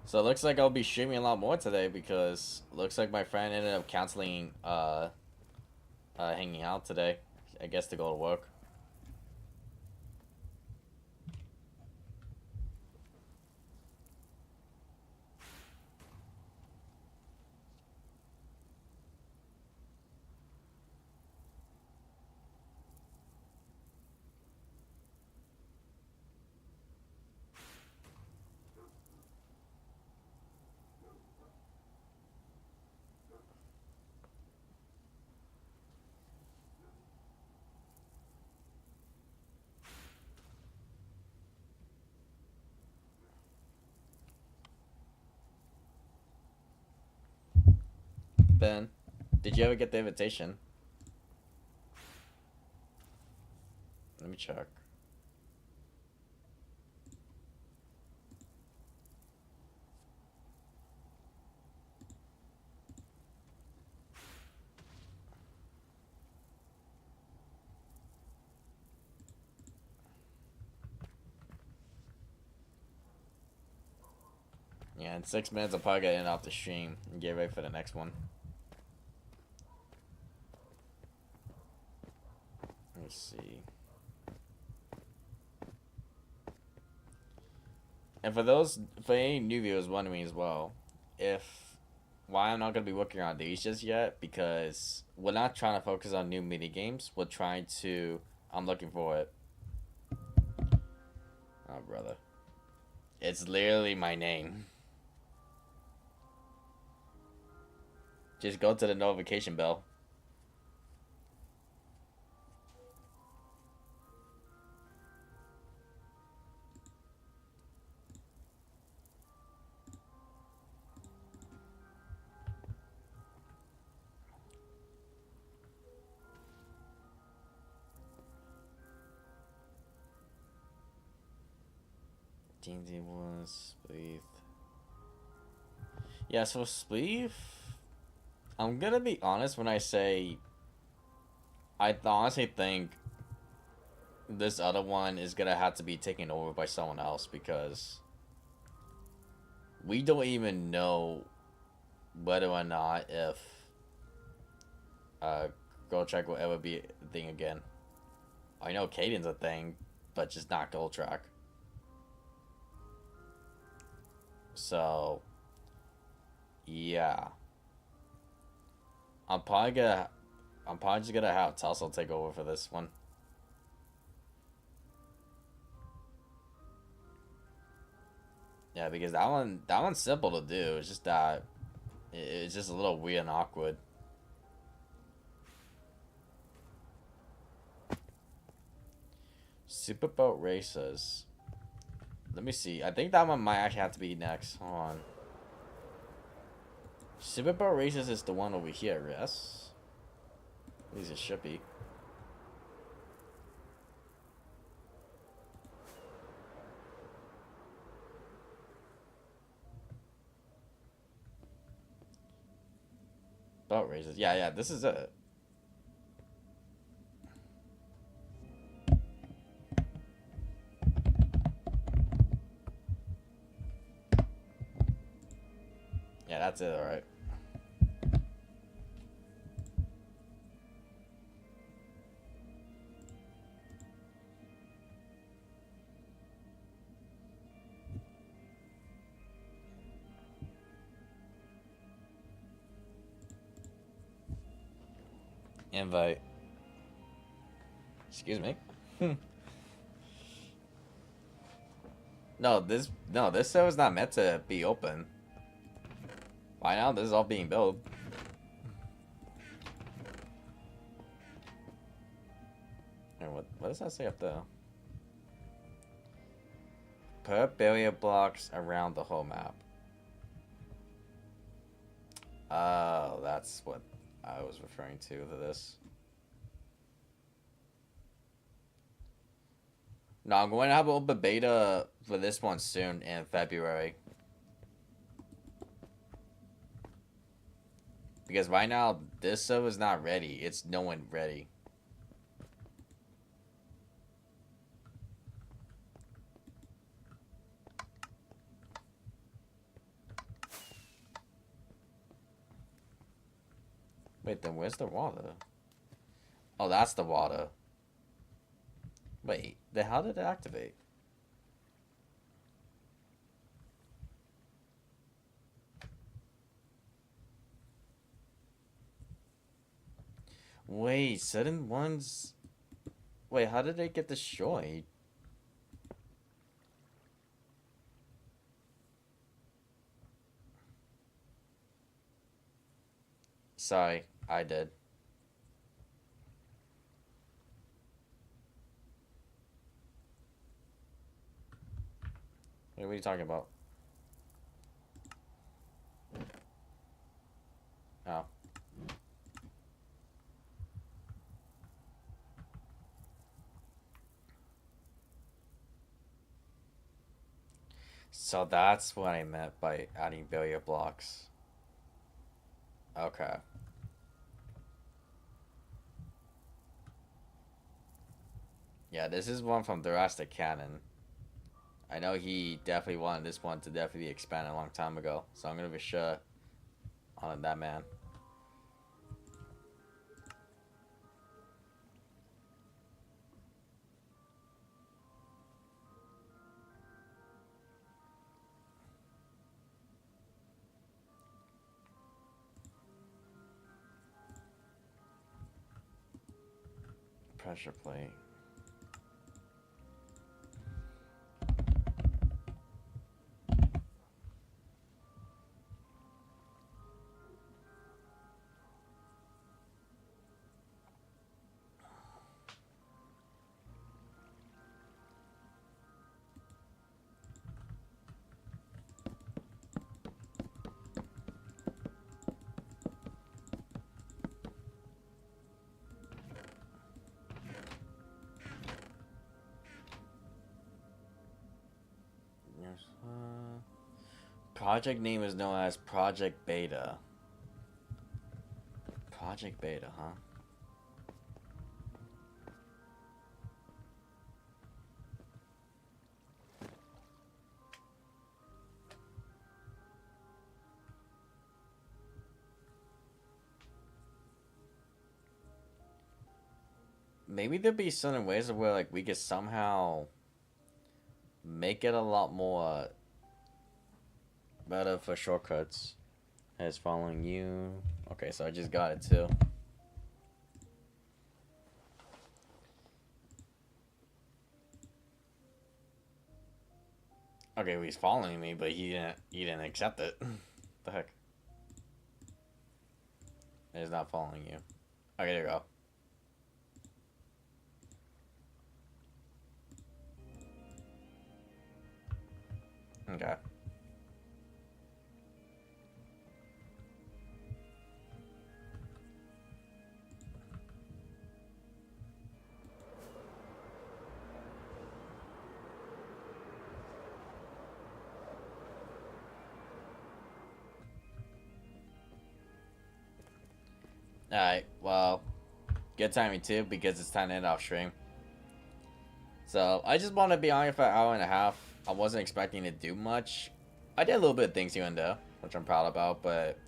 So it looks like I'll be streaming a lot more today because it looks like my friend ended up canceling hanging out today. I guess to go to work. Ben, did you ever get the invitation? Let me check. Yeah, in 6 minutes I'll probably get in off the stream and get ready for the next one. Let's see. And for any new viewers wondering as well, why I'm not gonna be working on these just yet, because we're not trying to focus on new mini games. I'm looking for it. Oh brother, it's literally my name. Just go to the notification bell. D&D was Spleef. Yeah, so Spleef, I'm gonna be honest when I say I honestly think this other one is gonna have to be taken over by someone else, because we don't even know whether or not if Gold Track will ever be a thing again. I know Caden's a thing, but just not Gold Track. So yeah, I'm probably just gonna have Tussle take over for this one. Yeah, because that one's simple to do. It's just that it's just a little weird and awkward. Superboat races. Let me see. I think that one might actually have to be next. Hold on. Superboat races is the one over here, yes? At least it should be. Boat races. Yeah, this is it. Yeah, that's it, alright. Invite. Excuse me. No, this server's not meant to be open. By now, this is all being built. And what does that say up there? Put barrier blocks around the whole map. Oh, that's what I was referring to this. No, I'm going to have an open beta for this one soon in February. Because right now, this server's not ready. It's no one ready. Wait, then where's the water? Oh, that's the water. Wait, then how did it activate? Wait, certain ones... Wait, how did they get destroyed? Sorry, I did. Wait, what are you talking about? Oh. So that's what I meant by adding barrier blocks. Okay. Yeah, this is one from TheFatRat Cannon. I know he definitely wanted this one to definitely be expanded a long time ago, so I'm gonna be sure on that man. Pressure plate. Project name is known as Project Beta. Project Beta, huh? Maybe there'd be certain ways where like we could somehow make it a lot more better for shortcuts. As following you. Okay, so I just got it too. Okay, well, he's following me, but he didn't accept it. The heck? He's not following you. Okay, there you go. Okay. Alright, well, good timing too, because it's time to end off stream. So, I just want to be on here for an hour and a half. I wasn't expecting to do much. I did a little bit of things here and there, which I'm proud about, but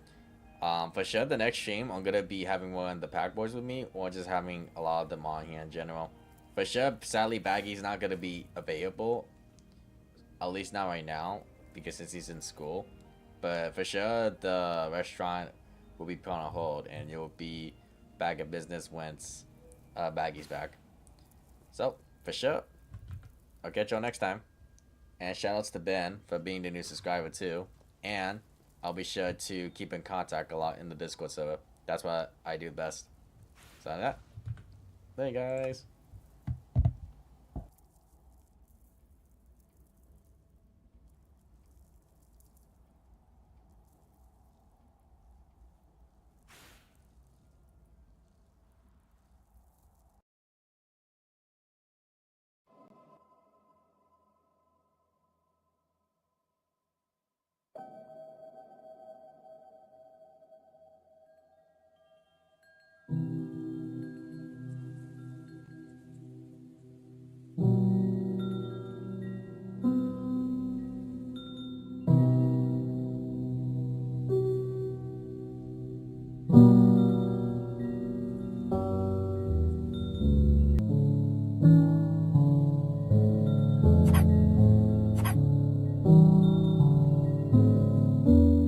for sure, the next stream, I'm going to be having one of the Pack Boys with me, or just having a lot of them on here in general. For sure, sadly, Baggy's not going to be available, at least not right now, because since he's in school. But for sure, the restaurant will be put on hold, and it will be back in business once Baggy's back. So, for sure, I'll catch y'all next time. And shoutouts to Ben for being the new subscriber too. And I'll be sure to keep in contact a lot in the Discord server. That's what I do best. So that. There you guys.